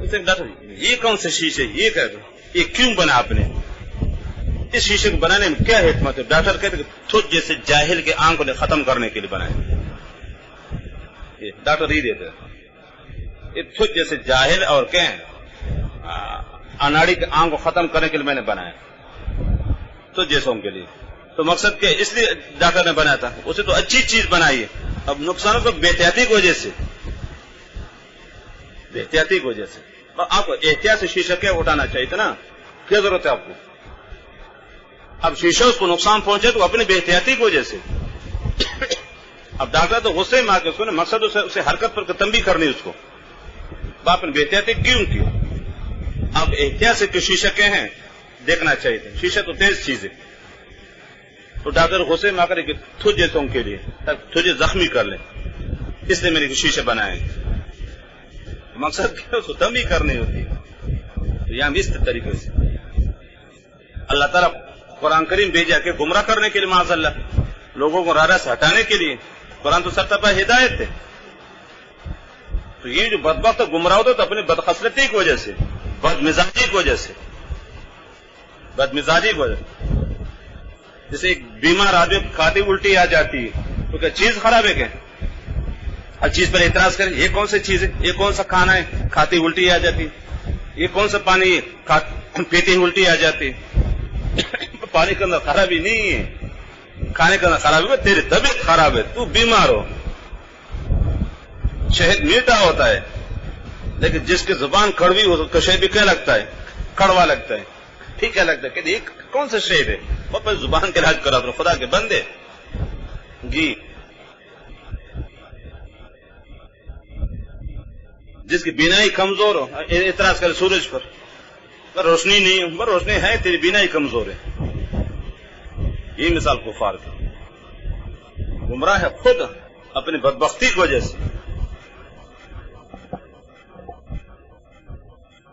اسے ڈاکٹر یہ کون سے شیشے، یہ کیوں بنا آپ نے، اس شیشے کو بنانے میں کیا حکمت ہے؟ ڈاکٹر کہتے کہ تجھ جیسے جاہل کے آنکھوں نے ختم کرنے کے لیے بنائے. ڈاکٹر یہ دیتے یہ تجھ جیسے جاہل اور کیا اناڑی کے آنکھ کو ختم کرنے کے لیے میں نے بنایا، تجھ جیسوں کے لیے. تو مقصد کیا، اس لیے ڈاکٹر نے بنایا تھا. اسے تو اچھی چیز بنائی ہے، اب نقصان کو بے احتیاطی کی وجہ سے، بے احتیاطی کی وجہ سے. آپ کو احتیاط سے شیشہ کیا اٹھانا چاہیے تھا نا، کیا ضرورت ہے آپ کو؟ اب شیشہ اس کو نقصان پہنچے تو اپنی بے احتیاطی کی وجہ سے. اب ڈاکٹر تو غصے میں آ کے اس کو نا مقصد اسے حرکت پر تنبیہ کرنی اس کو، آپ نے بے احتیاطی کیوں کی؟ اب احتیاط سے کہ شیشہ کیا ہے دیکھنا چاہیے تھا. شیشہ تو تیز چیز ہے. تو ڈاکٹر غصے میں آ کر تجھ جیسوں کے لیے تجھے زخمی کر لے، اس لیے میں نے شیشہ بنائے. مقصد کیا، اس کو تنبیہ کرنی ہوتی ہے. یہاں بھی اس طریقے سے اللہ تعالیٰ قرآن کریم بھیجا کہ گمراہ کرنے کے لیے، معاذ اللہ لوگوں کو راہ سے ہٹانے کے لیے. قرآن تو سرتپا ہدایت ہے. تو یہ جو بدبخت گمراہ ہوتا ہے تو اپنی بدخصلتی کی وجہ سے، بد مزاجی کی وجہ سے، بد مزاجی کی وجہ سے. جیسے ایک بیمار آدمی کھاتی الٹی آ جاتی ہے تو کیا چیز خراب ہے کیا؟ ہر چیز پر اعتراض کریں، یہ کون سی چیز ہے، یہ کون سا کھانا ہے کھاتی الٹی آ جاتی، یہ کون سا پانی ہے پیتی الٹی آ جاتی. پانی کے اندر خرابی نہیں ہے، کھانے کے اندر خرابی ہے، تیری طبیعت خراب ہے، تو بیمار ہو. شہد میٹھا ہوتا ہے لیکن جس کی زبان کڑوی ہو تو شہد بھی کیا لگتا ہے، کڑوا لگتا ہے. ٹھیک ہے لگتا ہے کہ یہ کون سا شہد ہے، وہ پھر زبان کے علاج کرا تو خدا کے بندے. جی جس کی بینائی کمزور ہو اعتراض کرے سورج پر، روشنی نہیں ہے، روشنی ہے تیری بینائی کمزور ہے. یہ مثال کفار کی. گمراہ ہے خود اپنی بدبختی کی وجہ سے.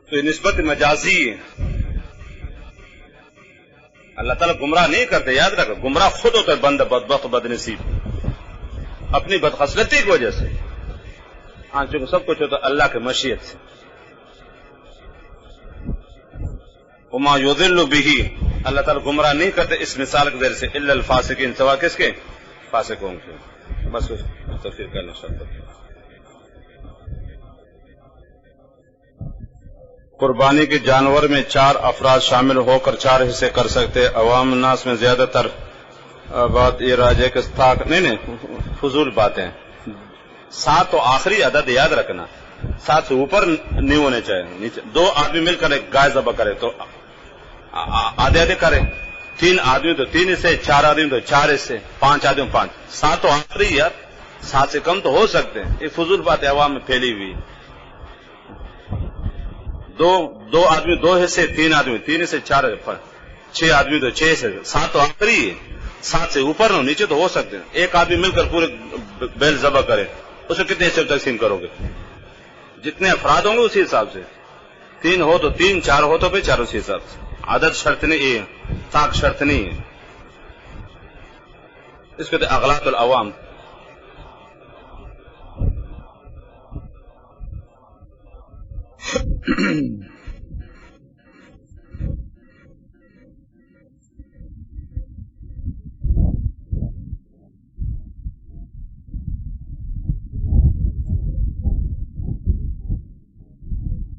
تو یہ نسبت مجازی ہے. اللہ تعالیٰ گمراہ نہیں کرتے، یاد رکھو گمراہ خود ہوتا ہے بندہ بدبخت بد نصیب اپنی بدخصلتی کی وجہ سے. چونکہ سب کچھ ہوتا اللہ کی مشیت سے. وما یضل به، اللہ تعالیٰ گمراہ نہیں کرتے اس مثال کے ذریعے سے، الا الفاسقین، سوا کس کے؟ فاسقوں کے. بس تفسیر کرنا شروع. قربانی کے جانور میں 4 افراد شامل ہو کر 4 حصے کر سکتے. عوام الناس میں زیادہ تر بات یہ راجے کے استاق نہیں فضول باتیں. 7 تو آخری عدد یاد رکھنا، 7 سے اوپر نہیں ہونے چاہیے. نیچے 2 آدمی مل کر ایک گائے ذبح کرے تو آدھے آدھے کرے، 3 آدمی تو 3 حصے، 4 آدمی تو 4 حصے، 5 آدمی 5. 7 تو آخری یار، 7 سے کم تو ہو سکتے ہیں. یہ فضول بات ہے عوام میں پھیلی ہوئی. 2 آدمی 2 حصے، 3 آدمی 3 حصے، 4 6 آدمی تو 6 حصے. 7 تو آخری ہے، 7 سے اوپر نہ نیچے تو ہو سکتے ہیں. ایک آدمی مل کر پورے بیل ذبح کرے، اسے کتنے حصے تقسیم کرو گے؟ جتنے افراد ہوں گے اسی حساب سے. 3 ہو تو 3، 4 ہو تو پھر 4 اسی حساب سے. عدد شرط نہیں ہے، طاق شرط نہیں ہے. اس کو اغلاط العوام.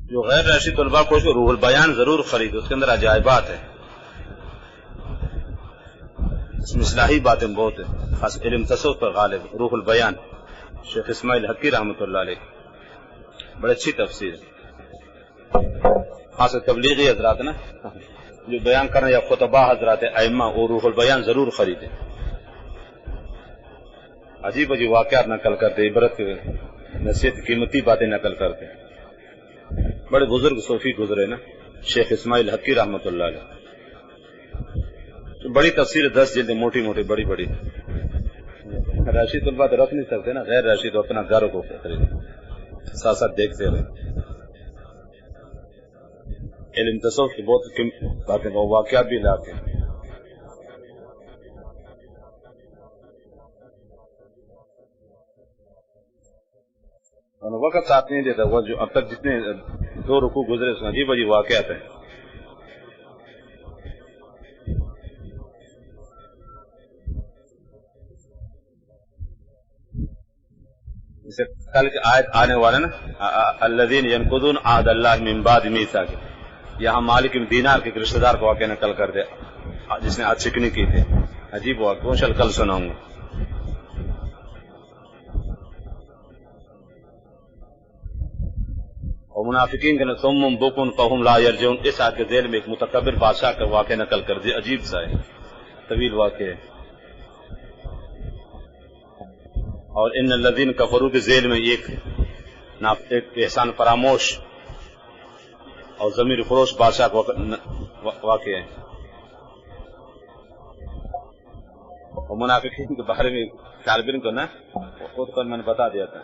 جو غیر راشد طلباء کو روح البیان ضرور خرید، اس کے اندر عجائبات ہیں، اس میں اصلاحی باتیں بہت ہیں، خاص علم تصوف پر غالب. روح البیان شیخ اسماعیل حقی رحمۃ اللہ علیہ، بڑی اچھی تفسیر ہے. خاص تبلیغی حضرات نا جو بیان کرنے یا خطبہ حضرات ائمہ، وہ روح البیان ضرور خریدیں. عجیب عجیب واقعات نقل کرتے، عبرت نصیحت قیمتی باتیں نقل کرتے. بڑے بزرگ صوفی گزرے نا شیخ اسماعیل حقی رحمۃ اللہ علیہ. بڑی تفسیر 10 جلدیں موٹی موٹی بڑی بڑی. راشد طلباء تو رکھ نہیں سکتے نا، غیر راشد تو اپنا گھر کو خریدے، ساتھ ساتھ دیکھتے رہے. علم تصوف کی بہت باتیں واقعات بھی لاتے ہیں. وقت ساتھ نہیں دیتا. وہ جو اب تک جتنے 2 رکوع گزرے اس میں عجیب عجیب واقعات ہیں. جیسے کل کی آیت آنے والا نا الذین ینقضون عہد اللہ من بعد میثاقہ، یہاں مالک بن دینار کے رشتہ دار کو واقعہ نقل کر دے جس نے آج چکنی کی تھی. عجیب واقعہ انشاءاللہ کل سناؤں گا. اور منافقین کے ثم بکم فہم لا یرجعون، اس آیت کے ذیل میں ایک متکبر بادشاہ کا واقعہ نقل کر دیا. عجیب سا ہے، طویل واقعہ ہے. اور ان الذین کفروا کے ذیل میں ایک احسان فراموش اور ضمیر فروش بادشاہ کا واقعہ ہے. اور منافقین کے بارے میں طالب علم کو نا خود پر میں نے بتا دیا تھا.